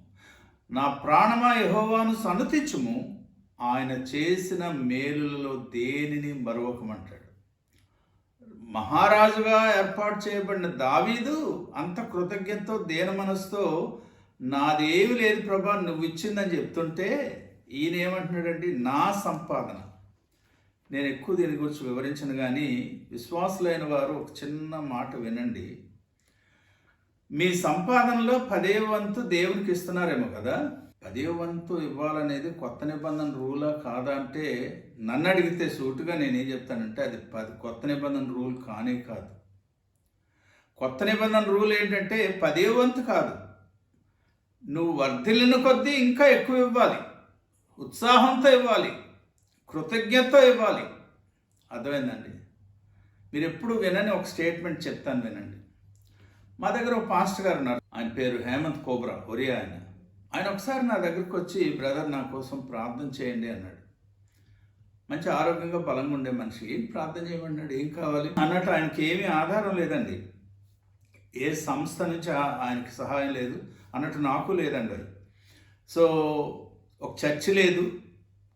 S1: నా ప్రాణమా, యెహోవాను సన్నతించుము. ఆయన చేసిన మేలులలో దేనిని మరొకమంటాడు. మహారాజుగా ఏర్పాటు చేయబడిన దావీదు అంత కృతజ్ఞతతో దీన మనసుతో నాదేమి లేదు ప్రభా, నువ్వు ఇచ్చిందని చెప్తుంటే ఈయన ఏమంటున్నాడండి? నా సంపాదన. నేను ఎక్కువ దీని గురించి వివరించను, కానీ విశ్వాసులైన వారు ఒక చిన్న మాట వినండి. మీ సంపాదనలో 10వ వంతు దేవునికి ఇస్తున్నారేమో కదా. 10వ వంతు ఇవ్వాలనేది కొత్త నిబంధన రూలా కాదా అంటే, నన్ను అడిగితే సూటుగా నేనేం చెప్తానంటే అది కొత్త నిబంధన రూల్ కానే కాదు. కొత్త నిబంధన రూల్ ఏంటంటే 10వ వంతు కాదు, నువ్వు వర్ధిల్లిన కొద్దీ ఇంకా ఎక్కువ ఇవ్వాలి, ఉత్సాహంతో ఇవ్వాలి, కృతజ్ఞతతో ఇవ్వాలి. అర్థమైందండి? మీరు ఎప్పుడు వినని ఒక స్టేట్మెంట్ చెప్తాను, వినండి. మా దగ్గర ఒక పాస్టర్ గారు ఉన్నారు, ఆయన పేరు హేమంత్ కోబ్రా, ఒరియా. ఆయన ఒకసారి నా దగ్గరికి వచ్చి, బ్రదర్ నా కోసం ప్రార్థన చేయండి అన్నాడు. మంచి ఆరోగ్యంగా బలంగా ఉండే మనిషి, ఏం ప్రార్థన చేయమన్నాడు, ఏం కావాలి అన్నట్టు. ఆయనకి ఏమీ ఆధారం లేదండి, ఏ సంస్థ నుంచి ఆయనకి సహాయం లేదు అన్నట్టు, నాకు లేదండి అది. సో ఒక చర్చి లేదు,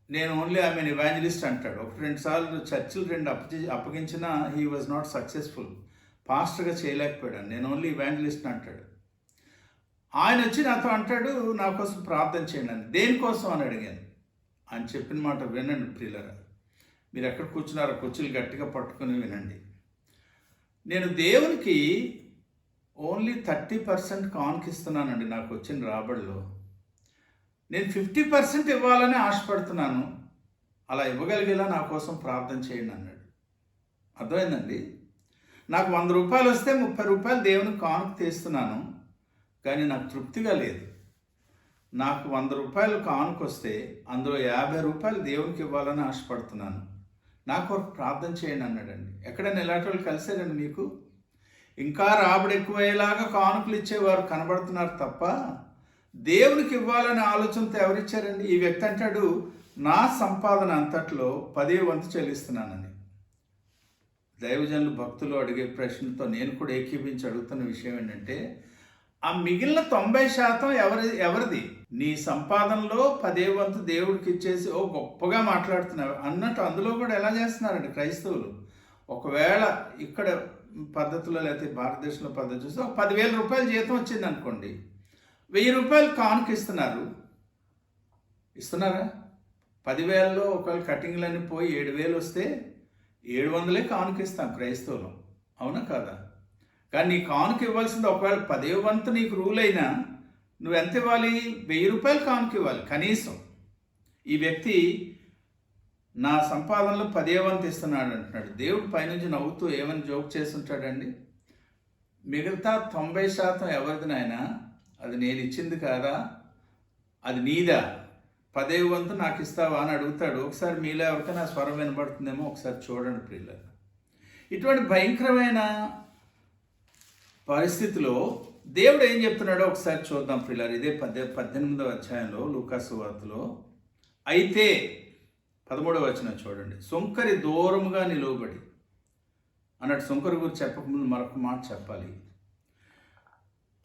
S1: నేను ఓన్లీ ఐ మీన్ ఇవాంజలిస్ట్ అంటాడు. ఒక 2 సార్లు చర్చిలు 2 అప్పగించినా హీ వాజ్ నాట్ సక్సెస్ఫుల్. పాస్టర్గా చేయలేకపోయాడు. నేను ఓన్లీ ఇవాంజలిస్ట్ అంటాడు. ఆయన వచ్చి నాతో అంటాడు, నా కోసం ప్రార్థన చేయండి అని. దేనికోసం అని అడిగాను. ఆయన చెప్పిన మాట వినండి ప్రియులారా. మీరు ఎక్కడ కూర్చున్నారో కుర్చీలు గట్టిగా పట్టుకుని వినండి. నేను దేవునికి ఓన్లీ 30% కానుకిస్తున్నానండి నాకు వచ్చిన రాబడిలో. నేను 50% ఇవ్వాలని ఆశపడుతున్నాను. అలా ఇవ్వగలిగేలా నా కోసం ప్రార్థన చేయండి అన్నాడు. అర్థమైందండి? నాకు 100 రూపాయలు వస్తే 30 రూపాయలు దేవునికి కానుక తీస్తున్నాను, కానీ నాకు తృప్తిగా లేదు. నాకు 100 రూపాయలు కానుక వస్తే అందులో 50 రూపాయలు దేవునికి ఇవ్వాలని ఆశపడుతున్నాను. నా కొరకు ప్రార్థన చేయండి అన్నాడండి. ఎక్కడైనా ఇలాంటి వాళ్ళు కలిసారండి మీకు? ఇంకా రాబడి ఎక్కువయ్యేలాగా కానుకలు ఇచ్చేవారు కనబడుతున్నారు తప్ప దేవునికి ఇవ్వాలనే ఆలోచనతో ఎవరిచ్చారండి? ఈ వ్యక్తి అంటాడు, నా సంపాదన అంతట్లో 10వ వంతు చెల్లిస్తున్నానని. దైవజనులు భక్తులు అడిగే ప్రశ్నతో నేను కూడా ఏకీభించి అడుగుతున్న విషయం ఏంటంటే, ఆ మిగిలిన 90% ఎవరిది? నీ సంపాదనలో 10వ వంతు దేవుడికి ఇచ్చేసి ఓ గొప్పగా మాట్లాడుతున్నావు అన్నట్టు అందులో కూడా ఎలా చేస్తున్నారండి క్రైస్తవులు? ఒకవేళ ఇక్కడ పద్ధతిలో లేకపోతే భారతదేశంలో పద్ధతి చూస్తే ఒక 10,000 రూపాయల జీతం వచ్చింది అనుకోండి, 1000 రూపాయలు కానుక ఇస్తున్నారా? 10,000లో ఒకవేళ కటింగ్లన్నీ పోయి 7,000 వస్తే 700 కానుక ఇస్తాం క్రైస్తవులు, అవునా కాదా? కానీ నీ కానుక ఇవ్వాల్సింది ఒకవేళ 10వ వంతు నీకు రూల్ అయినా నువ్వు ఎంత ఇవ్వాలి? 1000 రూపాయలు కానుక ఇవ్వాలి కనీసం. ఈ వ్యక్తి నా సంపాదనలో 10వ వంతు ఇస్తున్నాడు అంటున్నాడు. దేవుడు పైనుంచి నవ్వుతూ ఏమని జోక్ చేస్తుంటాడండి? మిగతా 90% ఎవరిది నాయనా? అది నేను ఇచ్చింది కాదా? అది నీదా? 10వ వంతు నాకు ఇస్తావా అని అడుగుతాడు. ఒకసారి మీలో ఎవరికైనా స్వరం వినబడుతుందేమో ఒకసారి చూడండి ప్రియులారా. ఇటువంటి భయంకరమైన పరిస్థితిలో దేవుడు ఏం చెప్తున్నాడో ఒకసారి చూద్దాం ప్రియులారా. ఇదే 18వ అధ్యాయంలో లూకాసు వార్తలో. అయితే 13వ వచనం చూడండి. సుంకరి దూరముగా నిలువబడి అన్నట్టు. సుంకరి గురించి చెప్పకముందు మరొక మాట చెప్పాలి.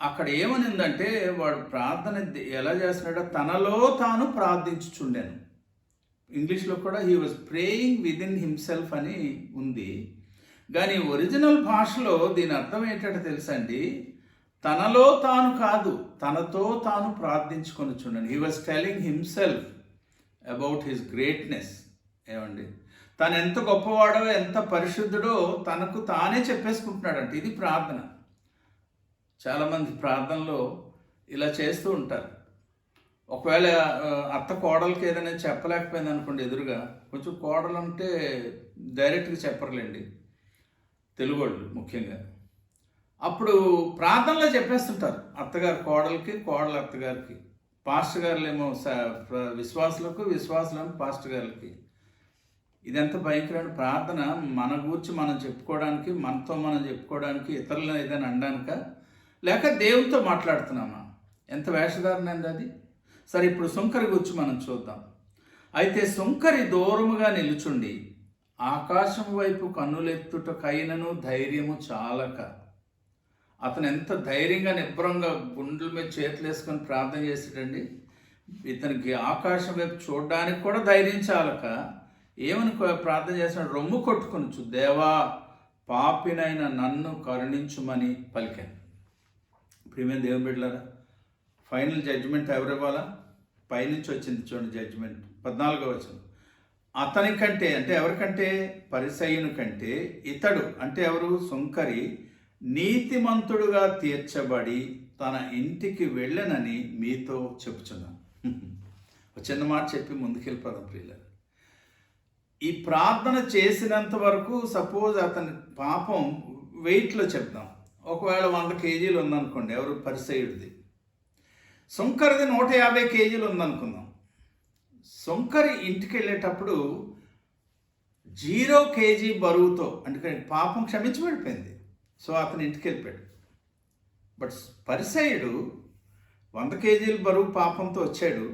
S1: అక్కడ ఏమనిందంటే వాడు ప్రార్థన ఎలా చేస్తున్నాడో తనలో తాను ప్రార్థించుచుండాను. ఇంగ్లీష్లో కూడా he was praying with in himself అని ఉంది. కానీ ఒరిజినల్ భాషలో దీని అర్థం ఏంటంటే తెలుసండి, తనలో తాను కాదు, తనతో తాను ప్రార్థించుకొని చూడండి. He was telling himself about his greatness. ఏమండి, తను ఎంత గొప్పవాడో ఎంత పరిశుద్ధుడో తనకు తానే చెప్పేసుకుంటున్నాడంట. ఇది ప్రార్థన. చాలామంది ప్రార్థనలో ఇలా చేస్తూ ఉంటారు. ఒకవేళ అత్త కోడలకి ఏదైనా చెప్పలేకపోయింది అనుకోండి ఎదురుగా, కొంచెం కోడలు అంటే డైరెక్ట్గా చెప్పర్లేండి తెలుగు వాళ్ళు ముఖ్యంగా. అప్పుడు ప్రార్థనలో చెప్పేస్తుంటారు అత్తగారు కోడలికి, కోడలు అత్తగారికి. పాస్టర్ గారులేమో విశ్వాసులకు, విశ్వాసులేమో పాస్టర్ గారికి. ఇదెంత భయంకరమైన ప్రార్థన! మన గురించి మనం చెప్పుకోవడానికి, మనతో మనం చెప్పుకోవడానికి, ఇతరులను ఏదైనా అనడానిక, లేక దేవునితో మాట్లాడుతున్నామా? ఎంత వేషధారణ అండి అది. సరే, ఇప్పుడు సుంకరి గురించి మనం చూద్దాం. అయితే సుంకరి దూరముగా నిలుచుండి ఆకాశం వైపు కన్నులెత్తుటకైనను ధైర్యము చాలక. అతను ఎంత ధైర్యంగా నిబ్బరంగా గుండెల మీద చేతులు వేసుకొని ప్రార్థన చేసాడండి. ఇతనికి ఆకాశం వైపు చూడడానికి కూడా ధైర్యం చాలక ఏమని ప్రార్థన చేస్తున్నాడు? రొమ్ము కొట్టుకొనుచు, దేవా పాపినైన నన్ను కరుణించుమని పలికాను. ప్రియమైన దేవుని బిడ్డలారా, ఫైనల్ జడ్జిమెంట్ ఎవరు ఇవ్వాలా? పైనుంచి వచ్చింది చూడండి జడ్జిమెంట్. 14వ వచనం. అతని కంటే అంటే ఎవరికంటే? పరిసయ్యుని కంటే ఇతడు అంటే ఎవరు? సుంకరి నీతిమంతుడుగా తీర్చబడి తన ఇంటికి వెళ్ళనని మీతో చెప్పుచున్నాను. ఒక చిన్న మాట చెప్పి ముందుకెళ్ళిపోదాం ప్రియులారా. ఈ ప్రార్థన చేసినంత వరకు సపోజ్ అతని పాపం వెయిట్లో చెప్దాం. ఒకవేళ 100 కేజీలు ఉందనుకోండి, ఎవరు? పరిసయ్యుడిది. సుంకరిది 150 కేజీలు ఉందనుకుందాం. సుంకరి ఇంటికి వెళ్ళేటప్పుడు 0 కేజీ బరువుతో, అంటే పాపం క్షమించబడిపోయింది. సో అతను ఇంటికి వెళ్ళిపోయాడు. బట్ పరిసయ్యుడు 100 కేజీల బరువు పాపంతో వచ్చాడు.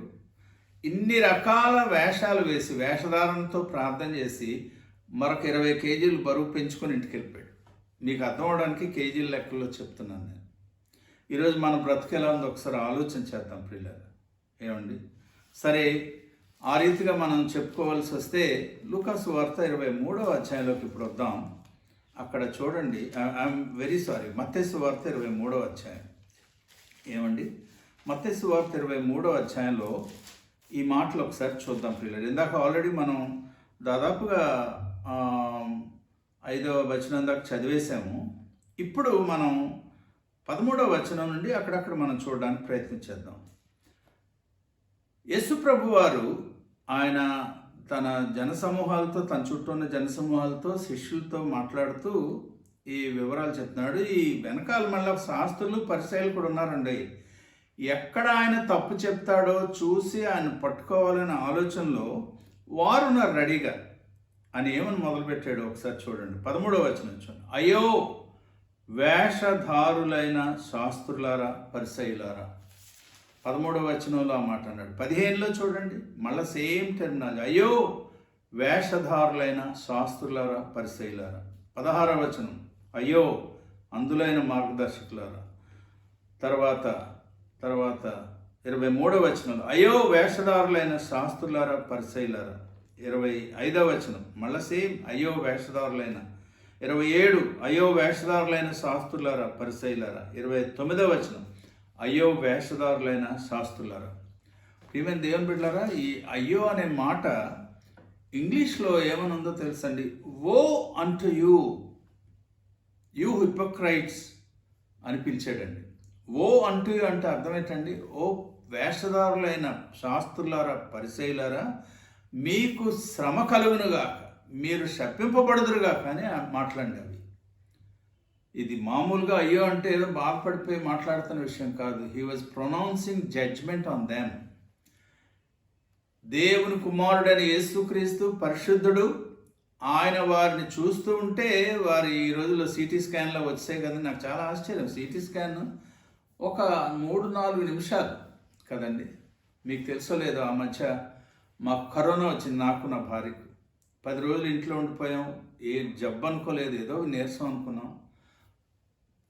S1: ఇన్ని రకాల వేషాలు వేసి, వేషధారణతో ప్రార్థన చేసి మరొక 20 కేజీలు బరువు పెంచుకొని ఇంటికి వెళ్ళిపోయాడు. మీకు అర్థం అవడానికి కేజీల లెక్కల్లో చెప్తున్నాను నేను. ఈరోజు మన బ్రతుకు ఎలా ఉందో ఒకసారి ఆలోచన చేద్దాం ప్రియులారా. ఏమండి, సరే ఆ రీతిగా మనం చెప్పుకోవాల్సి వస్తే లూకాసు వార్త 23వ అధ్యాయంలోకి ఇప్పుడు వద్దాం. అక్కడ చూడండి, ఐఎమ్ వెరీ సారీ, మత్తయి వార్త 23వ అధ్యాయం. ఏమండి, మత్తయి వార్త 23వ అధ్యాయంలో ఈ మాటలు ఒకసారి చూద్దాం పిల్లలు. ఇందాక ఆల్రెడీ మనం దాదాపుగా 5వ వచనం దాకా చదివేశాము. ఇప్పుడు మనం 13వ వచనం నుండి అక్కడక్కడ మనం చూడడానికి ప్రయత్నించేద్దాం. యేసు ప్రభు వారు ఆయన తన జనసమూహాలతో, తన చుట్టూ ఉన్న జనసమూహాలతో, శిష్యులతో మాట్లాడుతూ ఈ వివరాలు చెప్తున్నాడు. ఈ వెనకాల మళ్ళీ శాస్త్రులు, పరిసయ్యులు కూడా ఉన్నారండి. ఎక్కడ ఆయన తప్పు చెప్తాడో చూసి ఆయన పట్టుకోవాలనే ఆలోచనలో వారు ఉన్నారు రెడీగా. అని ఏమని మొదలుపెట్టాడు ఒకసారి చూడండి. 13వ వచనం చూడండి. అయ్యో వేషధారులైన శాస్త్రులారా, పరిసయ్యులారా. 13వ వచనంలో ఆ మాట అన్నాడు. 15లో చూడండి, మళ్ళీ సేమ్ టెర్మినాలజీ. అయ్యో వేషధారులైన శాస్త్రులారా, పరిసయ్యులారా. 16వ వచనం, అయ్యో అందులైన మార్గదర్శకులారా. తర్వాత 23వ వచనంలో అయ్యో వేషధారులైన శాస్త్రులారా, పరిసయ్యులారా. 25వ వచనం మళ్ళీ సేమ్, అయ్యో వేషధారులైన. 27 అయ్యో వేషధారులైన శాస్త్రులారా, పరిసయ్యులారా. 29వ వచనం అయ్యో వేషధారులైన శాస్త్రులారా. ప్రియమైన దేవుని బిడ్డలారా, ఈ అయ్యో అనే మాట ఇంగ్లీష్లో ఏమని ఉందో తెలుసండి. ఓ అంటు యూ హిపోక్రైట్స్ అని పిలిచాడండి. ఓ అంటు యూ అంటే అర్థం ఏంటండి? ఓ వేషధారులైన శాస్త్రులారా, పరిసయ్యులారా, మీకు శ్రమ కలుగునుగాక, మీరు శప్పింపబడుదురుగా. కానీ మాట్లాడండి అవి. ఇది మామూలుగా అయ్యో అంటే ఏదో బాధపడిపోయి మాట్లాడుతున్న విషయం కాదు. He was pronouncing judgement on them. దేవుని కుమారుడైన యేసుక్రీస్తు పరిశుద్ధుడు. ఆయన వారిని చూస్తూ ఉంటే, వారు ఈ రోజుల్లో సిటీ స్కాన్లో వచ్చాయి కదండి. నాకు చాలా ఆశ్చర్యం. సిటీ స్కాన్ ఒక 3-4 నిమిషాలు కదండి. మీకు తెలుసో లేదో, ఆ మధ్య మాకు కరోనా వచ్చింది, నాకు నా భార్యకు. 10 రోజులు ఇంట్లో ఉండిపోయాం. ఏ జబ్బు అనుకోలేదు, ఏదో నీరసం అనుకున్నాం.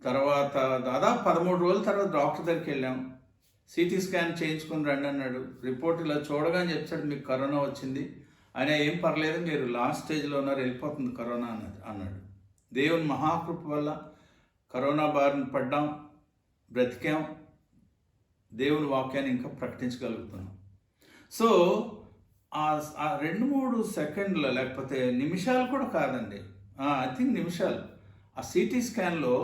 S1: తర్వాత దాదాపు 13 రోజుల తర్వాత డాక్టర్ దగ్గరికి వెళ్ళాం. సిటీ స్కాన్ చేయించుకుని రండి అన్నాడు. రిపోర్ట్ ఇలా చూడగానే చెప్పాడు, మీకు కరోనా వచ్చింది. ఆయన ఏం పర్లేదు, మీరు లాస్ట్ స్టేజ్లో ఉన్నారు, వెళ్ళిపోతుంది కరోనా అన్నాడు. దేవుని మహాకృప వల్ల కరోనా బారిన పడ్డాం, బ్రతికాం. దేవుని వాక్యాన్ని ఇంకా ప్రకటించగలుగుతున్నాం. సో ఆ 2-3 సెకండ్లు లేకపోతే నిమిషాలు కూడా కాదండి, ఐ థింక్ నిమిషాలు, ఆ సిటీ స్కాన్లో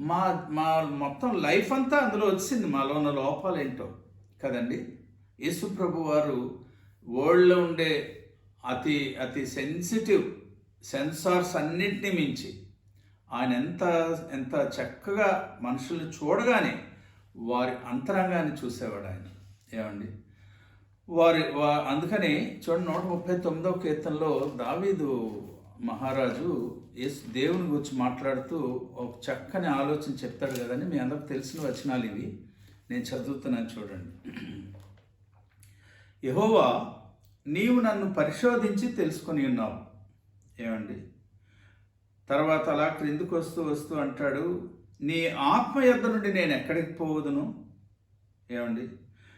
S1: మా మొత్తం లైఫ్ అంతా అందులో వచ్చింది. మాలో ఉన్న లోపాలు ఏంటో కదండి. యేసు ప్రభు వారు వరల్డ్లో ఉండే అతి సెన్సిటివ్ సెన్సార్స్ అన్నింటినీ మించి ఆయన ఎంత చక్కగా మనుషుల్ని చూడగానే వారి అంతరంగాన్ని చూసేవాడు ఆయన. ఏమండి, అందుకని చూడండి, 139వ కీర్తనలో దావీదు మహారాజు దేవుని గురించి మాట్లాడుతూ ఒక చక్కని ఆలోచన చెప్తాడు కదండి. మీ అందరికి తెలిసిన వచనాలు ఇవి, నేను చదువుతున్నాను చూడండి. యెహోవా, నీవు నన్ను పరిశోధించి తెలుసుకొని ఉన్నావు. ఏమండి, తర్వాత అలా క్రిందికి వస్తూ అంటాడు, నీ ఆత్మ యొద్ద నుండి నేను ఎక్కడికి పోవదును. ఏమండి,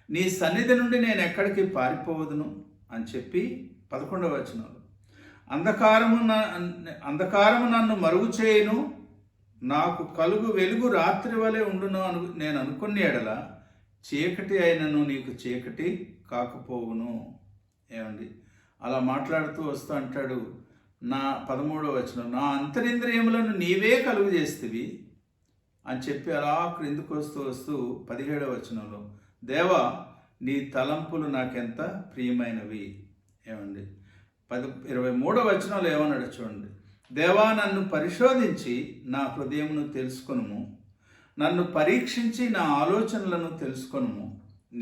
S1: నీ సన్నిధి నుండి నేను ఎక్కడికి పారిపోవదును అని చెప్పి 11వ వచనంలో, అంధకారము నన్ను మరుగు చేయును, నాకు కలుగు వెలుగు రాత్రి వలె ఉండును నేను అనుకున్న ఎడల చీకటి అయినను నీకు చీకటి కాకపోవును. ఏమండి, అలా మాట్లాడుతూ వస్తూ అంటాడు, నా 13వ వచనం, నా అంతరింద్రియములను నీవే కలుగు చేస్తేవి అని చెప్పి అలా క్రిందికి వస్తూ 17వ వచనంలో, దేవా నీ తలంపులు నాకెంత ప్రియమైనవి. ఏమండి, 23వ వచనంలో ఏమన్నాడు చూడండి, దేవా నన్ను పరిశోధించి నా హృదయమును తెలుసుకొనుము, నన్ను పరీక్షించి నా ఆలోచనలను తెలుసుకొనుము,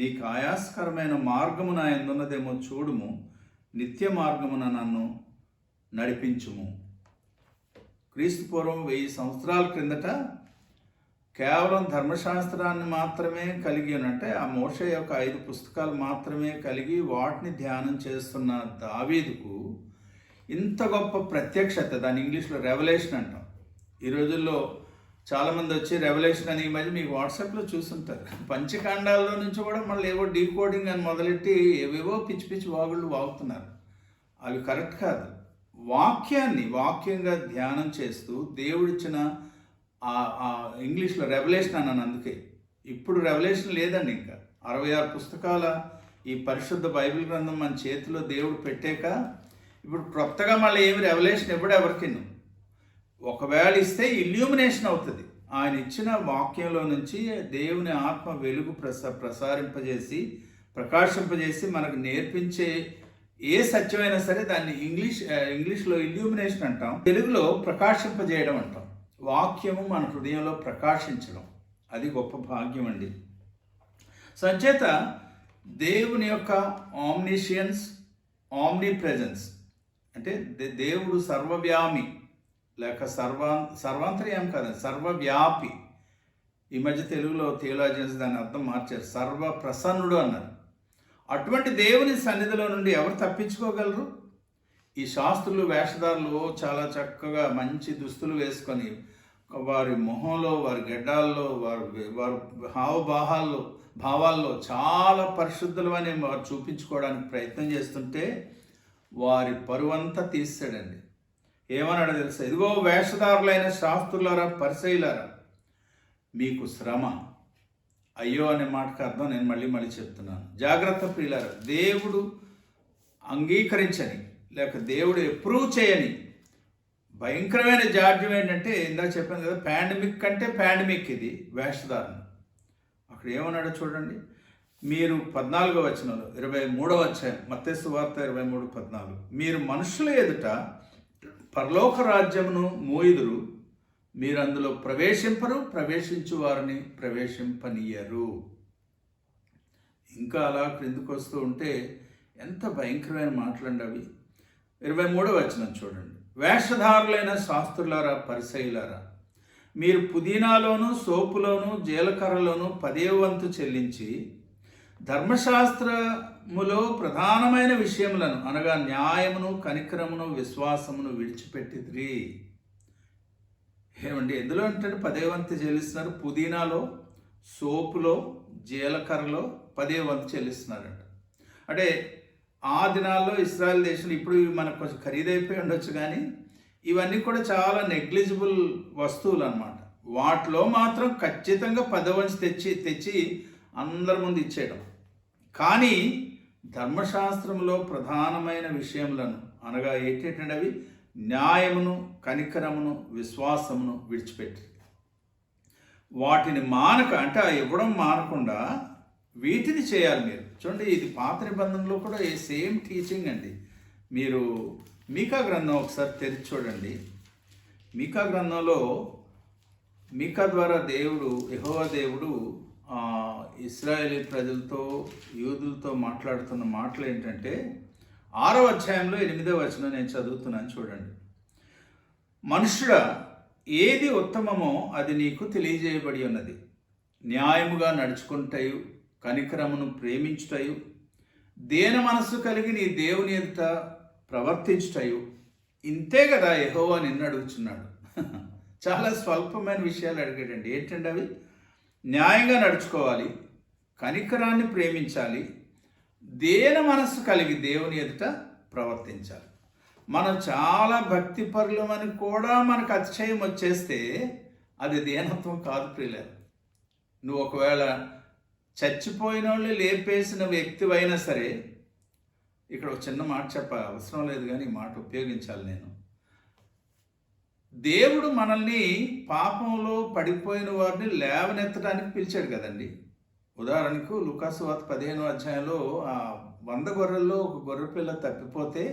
S1: నీకు ఆయాస్కరమైన మార్గము నా యందున్నదేమో చూడుము, నిత్య మార్గమున నన్ను నడిపించుము. క్రీస్తు పూర్వం 1000 సంవత్సరాల క్రిందట కేవలం ధర్మశాస్త్రాన్ని మాత్రమే కలిగి ఉన్నట్టే, ఆ మోషే యొక్క 5 పుస్తకాలు మాత్రమే కలిగి వాటిని ధ్యానం చేస్తున్న దావీదుకు ఇంత గొప్ప ప్రత్యక్షత, దాని ఇంగ్లీష్లో రెవల్యూషన్ అంటాం. ఈ రోజుల్లో చాలామంది వచ్చి రెవల్యూషన్ అని ఈ మధ్య మీకు వాట్సాప్లో చూస్తుంటారు. పంచకాండాల్లో నుంచి కూడా మళ్ళీ ఏవో డీకోడింగ్ అని మొదలెట్టి ఏవేవో పిచ్చి పిచ్చి వాగుళ్ళు వాగుతున్నారు. అవి కరెక్ట్ కాదు. వాక్యంగా ధ్యానం చేస్తూ దేవుడిచ్చిన ఇంగ్లీష్లో రెవల్యూషన్ అన్నాను. అందుకే ఇప్పుడు రెవల్యూషన్ లేదండి. ఇంకా 66 పుస్తకాల ఈ పరిశుద్ధ బైబిల్ గ్రంథం మన చేతిలో దేవుడు పెట్టాక ఇప్పుడు కొత్తగా మళ్ళీ ఏమి రెవల్యూషన్ ఇవ్వడు ఎవరికి. ఒకవేళ ఇస్తే ఇల్యూమినేషన్ అవుతుంది. ఆయన ఇచ్చిన వాక్యంలో నుంచి దేవుని ఆత్మ వెలుగు ప్రకాశింపజేసి మనకు నేర్పించే ఏ సత్యమైనా సరే దాన్ని ఇంగ్లీష్లో ఇల్యూమినేషన్ అంటాం, తెలుగులో ప్రకాశింపజేయడం అంటాం. వాక్యము మన హృదయంలో ప్రకాశించడం, అది గొప్ప భాగ్యం అండి. సంచేత దేవుని యొక్క ఆమ్నిషియన్స్, ఆమ్ని ప్రెజెన్స్ అంటే దేవుడు సర్వవ్యామి లేక సర్వాంతర్యం కాదండి, సర్వవ్యాపి. ఈ మధ్య తెలుగులో థియోలాజియన్స్ దాని అర్థం మార్చారు, సర్వప్రసన్నుడు అన్నారు. అటువంటి దేవుని సన్నిధిలో నుండి ఎవరు తప్పించుకోగలరు? ఈ శాస్త్రులు, వేషధారులు చాలా చక్కగా మంచి దుస్తులు వేసుకొని వారి మొహంలో, వారి గడ్డాల్లో, వారి భావాల్లో చాలా పరిశుద్ధులు అని వారు చూపించుకోవడానికి ప్రయత్నం చేస్తుంటే వారి పరువంతా తీస్తాడండి. ఏమన్నాడో తెలుసా? ఇదిగో వేషధారులైన శాస్త్రులారా, పరిసయ్యులారా, మీకు శ్రమ. అయ్యో అనే మాటకు అర్థం నేను మళ్ళీ చెప్తున్నాను. జాగ్రత్త ప్రియులారా, దేవుడు అంగీకరించని లేక దేవుడు అప్రూవ్ చేయని భయంకరమైన జాడ్యం ఏంటంటే, ఇందాక చెప్పాను కదా, పాండమిక్ ఇది వేషధారణ. అక్కడ ఏమన్నాడో చూడండి. మీరు 14వ వచనంలో 23వ అధ్యాయం మత్తయి సువార్త 23:14, మీరు మనుషుల ఎదుట పరలోక రాజ్యమును మోయుదురు, మీరు అందులో ప్రవేశించు వారిని ప్రవేశింపనీయరు. ఇంకా అలా క్రిందికి వస్తూ ఉంటే ఎంత భయంకరమైన మాటలండి అవి. 23వ వచనం చూడండి. వేషధారులైన శాస్త్రులారా, పరిసయ్యులారా, మీరు పుదీనాలోను, సోపులోను, జీలకర్రలోను 10వ వంతు చెల్లించి ధర్మశాస్త్రములో ప్రధానమైన విషయములను అనగా న్యాయమును, కనికరమును, విశ్వాసమును విడిచిపెట్టిద్రి. ఏమండి, ఎందులో అంటే 10వ వంతు చెల్లిస్తున్నారు? పుదీనాలో, సోపులో, జీలకర్రలో 10వ వంతు చెల్లిస్తున్నారంట. అంటే ఆ దినాల్లో ఇశ్రాయేల్ దేశంలో, ఇప్పుడు మనకు కొంచెం ఖరీదైపోయి ఉండొచ్చు కానీ ఇవన్నీ కూడా చాలా నెగ్లిజిబుల్ వస్తువులు అన్నమాట. వాటిలో మాత్రం ఖచ్చితంగా 10వ వంతు తెచ్చి అందరి ముందు ఇచ్చేయడం. కానీ ధర్మశాస్త్రంలో ప్రధానమైన విషయములను అనగా ఏంటంటే అవి న్యాయమును, కనికరమును, విశ్వాసమును విడిచిపెట్టి వాటిని మానక, అంటే ఇవ్వడం మానకుండా వీటిని చేయాలి మీరు. చూడండి, ఇది పాత నిబంధనలో కూడా సేమ్ టీచింగ్ అండి. మీరు మీకా గ్రంథం ఒకసారి తెరిచి చూడండి. మీకా గ్రంథంలో మీకా ద్వారా యెహోవా దేవుడు ఇశ్రాయేలీ ప్రజలతో, యూదులతో మాట్లాడుతున్న మాటలు ఏంటంటే 6వ అధ్యాయంలో 8వ వచనం నేను చదువుతున్నాను చూడండి. మనుష్యుడా, ఏది ఉత్తమమో అది నీకు తెలియజేయబడి ఉన్నది. న్యాయముగా నడుచుకుంటయు, కనికరమును ప్రేమించుటయు, దేన మనస్సు కలిగి నీ దేవుని ఎదుట ప్రవర్తించుటయు, ఇంతే కదా యెహోవా నిన్ను అడుగుచున్నాడు. చాలా స్వల్పమైన విషయాలు అడిగాడండి. ఏంటంటే అవి న్యాయంగా నడుచుకోవాలి, కనికరాన్ని ప్రేమించాలి, దేన మనస్సు కలిగి దేవుని ఎదుట ప్రవర్తించాలి. మనం చాలా భక్తి పరులమని కూడా మనకు అతిశయం వచ్చేస్తే అది దేనత్వం కాదు ప్రియులారా. నువ్వు ఒకవేళ చచ్చిపోయిన వాళ్ళు లేపేసిన వ్యక్తివైనా సరే, ఇక్కడ ఒక చిన్న మాట అవసరం లేదు కానీ ఈ మాట ఉపయోగించాలి నేను. దేవుడు మనల్ని పాపంలో పడిపోయిన వారిని లేవనెత్తడానికి పిలిచాడు కదండి. ఉదాహరణకు లూకాసు వార్త 15వ అధ్యాయంలో ఆ 100 గొర్రెల్లో ఒక గొర్రెపిల్ల తప్పిపోతే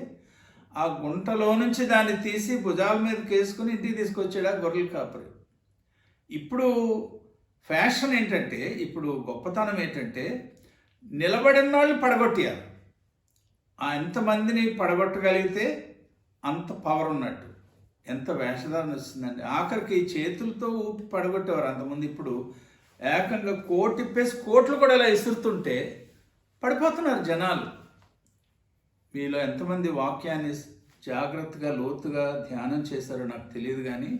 S1: ఆ గుంటలో నుంచి దాన్ని తీసి భుజాల మీద కేసుకుని ఇంటికి తీసుకొచ్చాడు ఆ గొర్రెల కాపరి. ఇప్పుడు ఫ్యాషన్ ఏంటంటే, ఇప్పుడు గొప్పతనం ఏంటంటే నిలబడిన వాళ్ళు పడగొట్టారు. ఎంతమందిని పడగొట్టగలిగితే అంత పవర్ ఉన్నట్టు. ఎంత వేషధారణ వస్తుందండి. ఆఖరికి చేతులతో ఊపి పడగొట్టేవారు అంతమంది. ఇప్పుడు ఏకంగా కోటిప్పేసి కోట్లు కూడా ఇలా ఇసురుతుంటే పడిపోతున్నారు జనాలు. మీలో ఎంతమంది వాక్యాన్ని జాగ్రత్తగా లోతుగా ధ్యానం చేశారో నాకు తెలియదు కానీ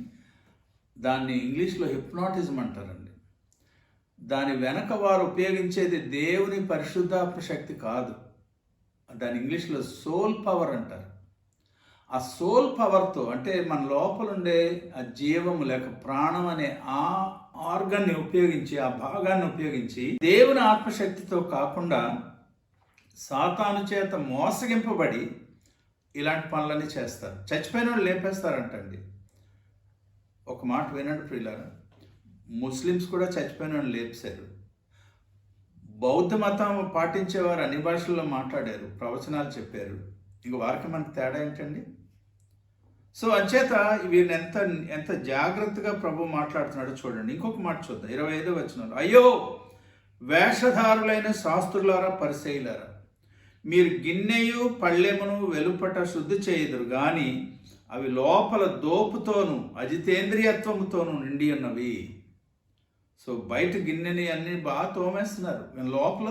S1: దాన్ని ఇంగ్లీష్లో హిప్నాటిజం అంటారండి. దాని వెనక వారు ఉపయోగించేది దేవుని పరిశుద్ధాత్మ శక్తి కాదు, దాని ఇంగ్లీష్లో సోల్ పవర్ అంటారు. ఆ సోల్ పవర్తో, అంటే మన లోపల ఉండే ఆ జీవము లేక ప్రాణం అనే ఆ ఆర్గాన్ని ఉపయోగించి, ఆ భాగాన్ని ఉపయోగించి దేవుని ఆత్మశక్తితో కాకుండా సాతాను చేత మోసగింపబడి ఇలాంటి పనులన్నీ చేస్తారు. చచ్చిపోయిన వాళ్ళు లేపేస్తారంటండి. ఒక మాట వినండి ప్రియులారా, ముస్లిమ్స్ కూడా చచ్చిపోయిన వాళ్ళు లేపేశారు. బౌద్ధ మతం పాటించేవారు అన్ని భాషల్లో మాట్లాడారు, ప్రవచనాలు చెప్పారు. ఇంక వారికి మనకు తేడా ఏంటండి? సో అంచేత వీళ్ళని ఎంత జాగ్రత్తగా ప్రభు మాట్లాడుతున్నాడో చూడండి. ఇంకొక మాట చూద్దాం, 25వ వచనంలో, అయ్యో వేషధారులైన శాస్త్రులారా, పరిసయ్యులారా, మీరు గిన్నెయు పళ్ళెమును వెలుపట శుద్ధి చేయుదురు గాని అవి లోపల దోపుతోనూ అజితేంద్రియత్వముతోనూ నిండి ఉన్నవి. సో బయట గిన్నెని అన్ని బాగా తోమేస్తున్నారు, లోపల.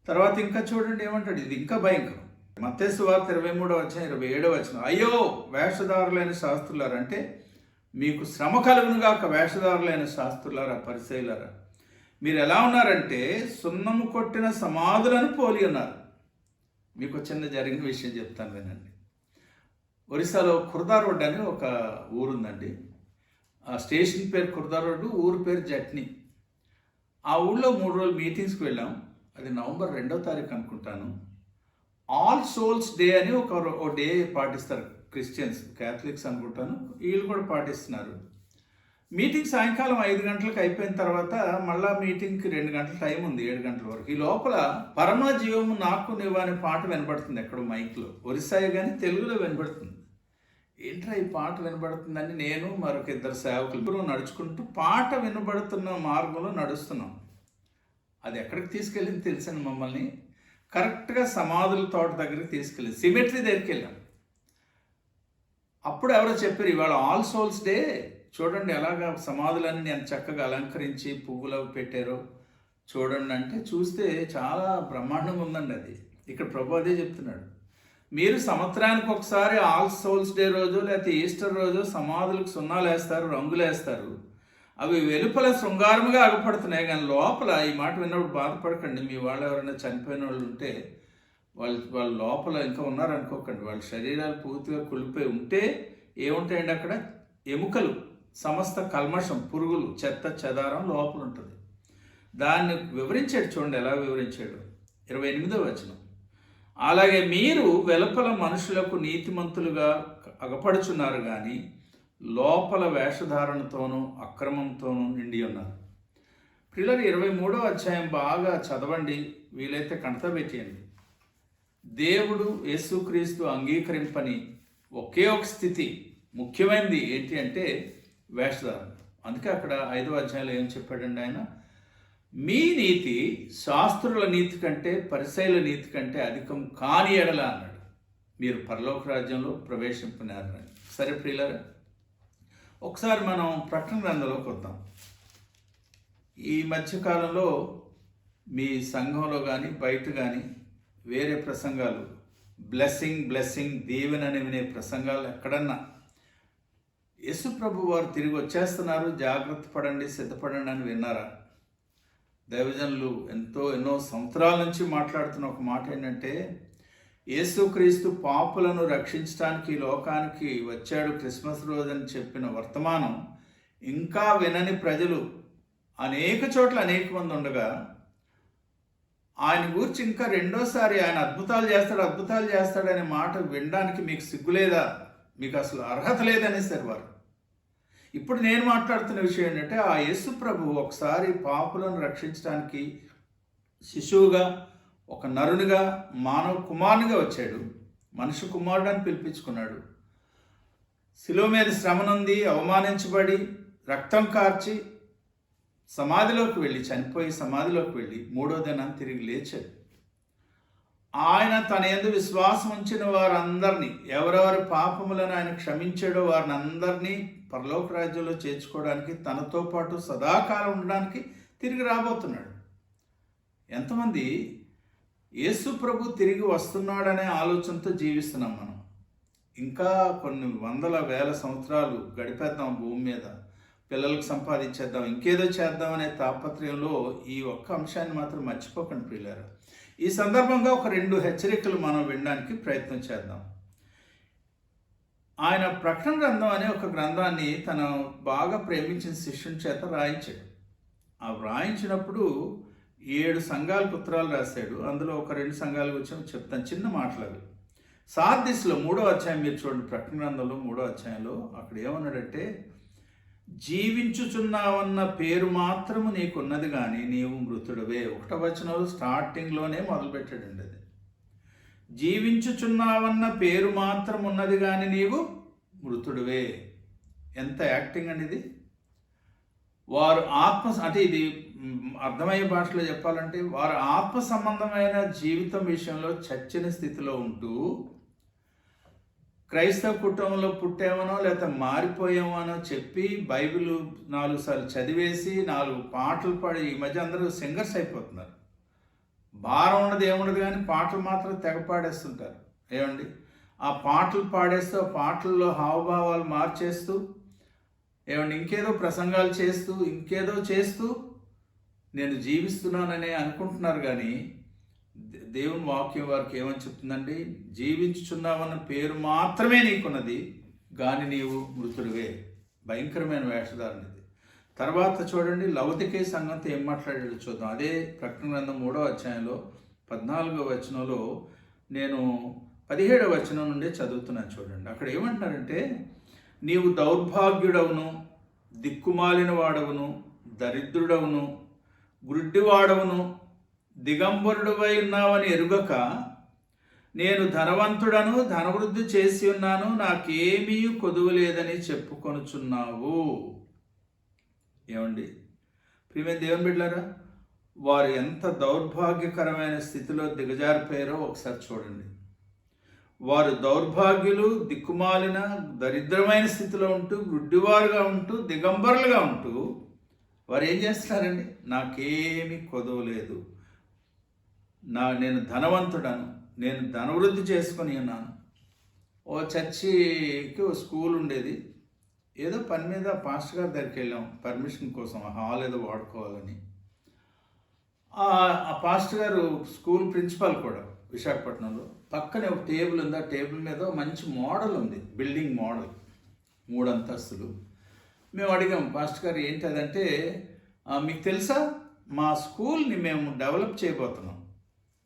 S1: తర్వాత ఇంకా చూడండి ఏమంటాడు, ఇది ఇంకా భయంకరం. మత్తయి సువార్త 23వ అధ్యాయం 27వ వచనం, అయ్యో వేషధారులైన శాస్త్రులారా, అంటే మీకు శ్రమ కలుగునుగాక వేషధారులైన శాస్త్రులారా, పరిసయ్యులారా, మీరు ఎలా ఉన్నారంటే సున్నము కొట్టిన సమాధులను పోలి ఉన్నారు. మీకు చిన్న జరిగిన విషయం చెప్తాను వినండి. ఒరిస్సాలో ఖుర్దా రోడ్ అని ఒక ఊరుందండి. ఆ స్టేషన్ పేరు ఖుర్దా రోడ్డు, ఊరు పేరు జట్ని. ఆ ఊళ్ళో 3 రోజులు మీటింగ్స్కి వెళ్ళాం. అది నవంబర్ 2వ తారీఖు అనుకుంటాను. ఆల్ సోల్స్ డే అని ఒక డే పాటిస్తారు క్రిస్టియన్స్, క్యాథలిక్స్ అనుకుంటాను, వీళ్ళు కూడా పాటిస్తున్నారు. మీటింగ్ సాయంకాలం 5 గంటలకు అయిపోయిన తర్వాత మళ్ళా మీటింగ్కి 2 గంటల టైం ఉంది, 7 గంటల వరకు. ఈ లోపల పరమ జీవము నాకు నీవు అనే పాట వినబడుతుంది ఎక్కడో మైక్లో. ఒరిస్సాయే కానీ తెలుగులో వినబడుతుంది. ఏంట్రా ఈ పాట వినబడుతుందని నేను మరొక 2 సేవకులు నడుచుకుంటూ పాట వినబడుతున్న మార్గంలో నడుస్తున్నాం. అది ఎక్కడికి తీసుకెళ్ళింది తెలిసిన మమ్మల్ని, కరెక్ట్గా సమాధుల తోట దగ్గరికి తీసుకెళ్ళింది, సిమెట్రీ దగ్గరికి వెళ్ళాం. అప్పుడు ఎవరో చెప్పారు, ఇవాళ ఆల్ సోల్స్ డే, చూడండి ఎలాగా సమాధులన్నీ ఎంత చక్కగా అలంకరించి పువ్వులు పెట్టారో చూడండి. అంటే చూస్తే చాలా బ్రహ్మాండంగా ఉందండి అది. ఇక్కడ ప్రభు అదే చెప్తున్నాడు, మీరు సంవత్సరానికి ఒకసారి ఆల్ సోల్స్ డే రోజు లేకపోతే ఈస్టర్ రోజు సమాధులకు సున్నాలు వేస్తారు, రంగులు వేస్తారు. అవి వెలుపల శృంగారముగా అగపడుతున్నాయి, కానీ లోపల, ఈ మాట విన్నప్పుడు బాధపడకండి, మీ వాళ్ళు ఎవరైనా చనిపోయిన వాళ్ళు ఉంటే వాళ్ళ లోపల ఇంకా ఉన్నారనుకోకండి, వాళ్ళ శరీరాలు పూర్తిగా కుళ్ళిపోయి ఉంటే ఏముంటాయండి అక్కడ? ఎముకలు, సమస్త కల్మషం, పురుగులు, చెత్త చెదారం లోపల ఉంటుంది. దాన్ని వివరించాడు చూడండి, ఎలా వివరించాడు. 28వ వచనం, అలాగే మీరు వెలుపల మనుషులకు నీతిమంతులుగా అగపడుచున్నారు కానీ లోపల వేషధారణతోనూ అక్రమంతోనూ నిండి ఉన్నారు. పిల్లలు 23వ అధ్యాయం బాగా చదవండి, వీలైతే కంటత పెట్టేయండి. దేవుడు యేసుక్రీస్తు అంగీకరింపని ఒకే ఒక స్థితి ముఖ్యమైనది ఏంటి అంటే వేషధారణ. అందుకే అక్కడ 5వ అధ్యాయంలో ఏం చెప్పాడండి ఆయన, మీ నీతి శాస్త్రుల నీతి కంటే పరిసయ్యుల నీతి కంటే అధికం కాని ఎడల అన్నాడు, మీరు పరలోక రాజ్యంలో ప్రవేశింపనారని. సరే ప్రియులారా, ఒకసారి మనం ప్రకటన గ్రంథంలోకి వద్దాం. ఈ మధ్యకాలంలో మీ సంఘంలో కానీ బయట కానీ వేరే ప్రసంగాలు, బ్లెస్సింగ్ దీవెన అని వినే ప్రసంగాలు ఎక్కడన్నా యేసు ప్రభు వారు తిరిగి వచ్చేస్తున్నారు, జాగ్రత్త పడండి, సిద్ధపడండి అని విన్నారా? దైవజనులు ఎన్నో సంవత్సరాల నుంచి మాట్లాడుతున్న ఒక మాట ఏంటంటే, యేసుక్రీస్తు పాపులను రక్షించడానికి లోకానికి వచ్చాడు క్రిస్మస్ రోజని చెప్పిన వర్తమానం ఇంకా వినని ప్రజలు అనేక చోట్ల అనేక మంది ఉండగా, ఆయన గురించి ఇంకా రెండోసారి ఆయన అద్భుతాలు చేస్తాడనే మాట వినడానికి మీకు సిగ్గులేదా? మీకు అసలు అర్హత లేదనేసారు వారు. ఇప్పుడు నేను మాట్లాడుతున్న విషయం ఏంటంటే, ఆ యేసు ప్రభు ఒకసారి పాపులను రక్షించడానికి శిశువుగా, ఒక నరునిగా, మానవ కుమారునిగా వచ్చాడు. మనుష్య కుమారుడు అని పిలిపించుకున్నాడు. శిలువ మీద శ్రమనుంది, అవమానించబడి, రక్తం కార్చి సమాధిలోకి వెళ్ళి, చనిపోయి సమాధిలోకి వెళ్ళి 3వ దినాన్ని తిరిగి లేచాడు. ఆయన తన యందు విశ్వాసం ఉంచిన వారందరినీ, ఎవరెవరి పాపములను ఆయన క్షమించాడో వారిని అందరినీ పరలోక రాజ్యంలో చేర్చుకోవడానికి, తనతో పాటు సదాకాలం ఉండడానికి తిరిగి రాబోతున్నాడు. ఎంతమంది యేసు ప్రభు తిరిగి వస్తున్నాడనే ఆలోచనతో జీవిస్తున్నాం మనం. ఇంకా కొన్ని వందల వేల సంవత్సరాలు గడిపేద్దాం భూమి మీద, పిల్లలకు సంపాదించేద్దాం, ఇంకేదో చేద్దాం అనే తాపత్రయంలో ఈ ఒక్క అంశాన్ని మాత్రం మర్చిపోకండి ప్రియులారా. ఈ సందర్భంగా ఒక 2 హెచ్చరికలు మనం వినడానికి ప్రయత్నం చేద్దాం. ఆయన ప్రకటన గ్రంథం అనే ఒక గ్రంథాన్ని తన బాగా ప్రేమించిన శిష్యుని చేత రాయించాడు. ఆ రాయించినప్పుడు 7 సంఘాలకు ఉత్తరాలు రాశాడు. అందులో ఒక 2 సంఘాల గురించి చెప్తాను, చిన్న మాటలు అవి. సార్దిస్లో 3వ అధ్యాయం మీరు చూడండి, ప్రకటన గ్రంథంలో 3వ అధ్యాయంలో అక్కడ ఏమన్నాడంటే, జీవించుచున్నావన్న పేరు మాత్రము నీకున్నది కానీ నీవు మృతుడవే. 1వ వచనంలో స్టార్టింగ్లోనే మొదలుపెట్టాడండి అది. జీవించుచున్నావన్న పేరు మాత్రం ఉన్నది కానీ నీవు మృతుడివే. ఎంత యాక్టింగ్ అండి ఇది. వారు అంటే ఇది అర్థమయ్యే భాషలో చెప్పాలంటే, వారు ఆత్మ సంబంధమైన జీవితం విషయంలో చచ్చిన స్థితిలో ఉంటూ క్రైస్తవ కుటుంబంలో పుట్టామనో లేకపోతే మారిపోయామనో చెప్పి బైబిల్ 4 సార్లు చదివేసి 4 పాటలు పాడి, ఈ మధ్య అందరూ సింగర్స్ అయిపోతున్నారు. భారం ఉన్నది ఏముండదు కానీ పాటలు మాత్రం తెగ పాడేస్తుంటారు. ఏమండి, ఆ పాటలు పాడేస్తూ ఆ పాటల్లో హావభావాలు మార్చేస్తూ, ఏమండి ఇంకేదో ప్రసంగాలు చేస్తూ ఇంకేదో చేస్తూ నేను జీవిస్తున్నానని అనుకుంటున్నారు. కానీ దేవుని వాక్యం వారికి ఏమని చెప్తుందండి, జీవించుచున్నావన్న పేరు మాత్రమే నీకున్నది కానీ నీవు మృతుడివే. భయంకరమైన వేషధారణ ఇది. తర్వాత చూడండి, లౌదికే సంఘంతో ఏం మాట్లాడాడు చూద్దాం. అదే ప్రకటన గ్రంథం 3వ అధ్యాయంలో 14వ వచనంలో నేను 17వ వచనం నుండి చదువుతున్నాను చూడండి. అక్కడ ఏమంటున్నారంటే, నీవు దౌర్భాగ్యుడవును, దిక్కుమాలిన వాడవును, దరిద్రుడవును, గుడ్డివాడవును, దిగంబరుడువై ఉన్నావని ఎరుగక, నేను ధనవంతుడను, ధనవృద్ధి చేసి ఉన్నాను, నాకేమీ కొదువలేదని చెప్పుకొనుచున్నావు. ఏమండి ప్రియమైన దేవుని బిడ్డలారా, వారు ఎంత దౌర్భాగ్యకరమైన స్థితిలో దిగజారిపోయారో ఒకసారి చూడండి. వారు దౌర్భాగ్యులు, దిక్కుమాలిన, దరిద్రమైన స్థితిలో ఉంటూ, గుడ్డివారుగా ఉంటూ, దిగంబరులుగా ఉంటూ వారు ఏం చేస్తారండి, నాకేమీ కొదవలేదు, నేను ధనవంతుడను, నేను ధనవృద్ధి చేసుకొని ఉన్నాను. ఓ చర్చికి ఓ స్కూల్ ఉండేది. ఏదో పని మీద పాస్టర్ గారి దగ్గరికి వెళ్ళాం పర్మిషన్ కోసం, హాల్ ఏదో వాడుకోవాలని. ఆ పాస్టర్ గారు స్కూల్ ప్రిన్సిపాల్ కూడా విశాఖపట్నంలో. పక్కనే ఒక టేబుల్ ఉంది. ఆ టేబుల్ మీద మంచి మోడల్ ఉంది, బిల్డింగ్ మోడల్, 3 అంతస్తులు. మేము అడిగాం, పాస్టర్ గారు ఏంటి అదంటే, మీకు తెలుసా మా స్కూల్ని మేము డెవలప్ చేయబోతున్నాం,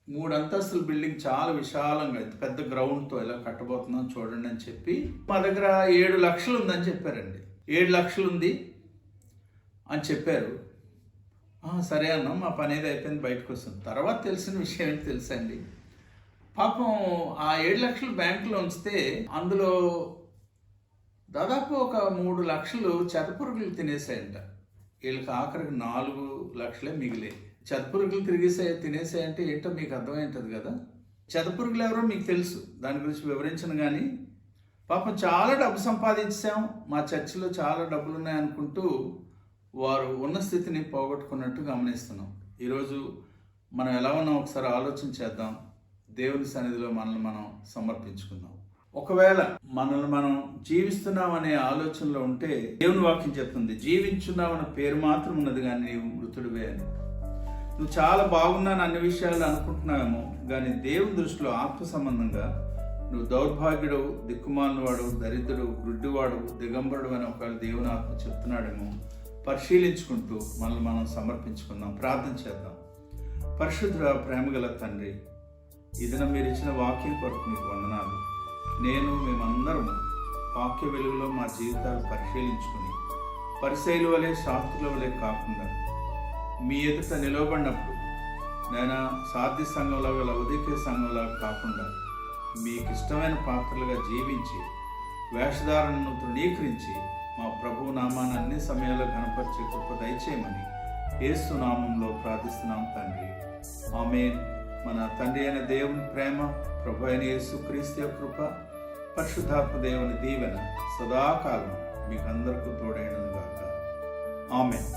S1: 3 అంతస్తుల బిల్డింగ్ చాలా విశాలంగా పెద్ద గ్రౌండ్తో ఇలా కట్టబోతున్నాం చూడండి అని చెప్పి, మా దగ్గర 7 లక్షలు ఉందని చెప్పారండి. 7 లక్షలు ఉంది అని చెప్పారు. సరే అన్నాం, మా పని ఏది అయిపోయింది, బయటకు వస్తుంది. తర్వాత తెలిసిన విషయం ఏంటి తెలుసా అండి, పాపం ఆ 7 లక్షలు బ్యాంకులో ఉంచితే అందులో దాదాపు ఒక 3 లక్షలు చెదపురుగులు తినేసాయంట. వీళ్ళకి ఆఖరికి 4 లక్షలే మిగిలే. చెదపురుగులు తినేసాయంటే ఏంటో మీకు అర్థమైంటుంది కదా. చెదపురుగులు ఎవరో మీకు తెలుసు, దాని గురించి వివరించను. కానీ పాపం చాలా డబ్బు సంపాదించాం, మా చర్చిలో చాలా డబ్బులు ఉన్నాయనుకుంటూ వారు ఉన్న స్థితిని పోగొట్టుకున్నట్టు గమనిస్తున్నాం. ఈరోజు మనం ఎలా ఉన్నాం ఒకసారి ఆలోచన చేద్దాం. దేవుని సన్నిధిలో మనల్ని మనం సమర్పించుకుందాం. ఒకవేళ మనల్ని మనం జీవిస్తున్నామనే ఆలోచనలో ఉంటే, దేవుని వాక్యం చెప్తుంది, జీవించున్నామన్న పేరు మాత్రం ఉన్నది కానీ నీవు మృతుడివే అని. నువ్వు చాలా బాగున్నాను అన్ని విషయాలు అనుకుంటున్నావేమో, కానీ దేవుని దృష్టిలో ఆత్మ సంబంధంగా నువ్వు దౌర్భాగ్యుడు, దిక్కుమాలినవాడు, దరిద్రుడు, గుడ్డివాడు, దిగంబరుడు అని ఒకవేళ దేవుని ఆత్మ చెప్తున్నాడేమో పరిశీలించుకుంటూ మనల్ని మనం సమర్పించుకుందాం. ప్రార్థన చేద్దాం. పరిశుద్ధ ప్రేమగల తండ్రి, ఈ దినం మీరు ఇచ్చిన వాక్యం కొరకు మీకు వందనాలు. నేను మేమందరం వాక్య వెలుగులో మా జీవితాలు పరిశీలించుకుని పరిసయ్యుల వలె, శాస్త్రుల వలె కాకుండా మీ ఎదుట నిలవబడినప్పుడు నేను సాధ్య సంఘంలాగా, లౌదికే సంఘంలాగా కాకుండా మీకు ఇష్టమైన పాత్రలుగా జీవించి వేషధారణను తృణీకరించి మా ప్రభువు నామాన్ని అన్ని సమయాల్లో ఘనపరిచే కృప దయచేయమని యేసు నామంలో ప్రార్థిస్తున్నాం తండ్రి. ఆమేన్. మన తండ్రి అయిన దేవుని ప్రేమ, ప్రభు అయిన యేసు క్రీస్తు యొక్క కృప, పరిశుద్ధాత్మ దేవుని దీవెన సదాకాలం మీకు అందరికీ తోడైనను గాక. ఆమేన్.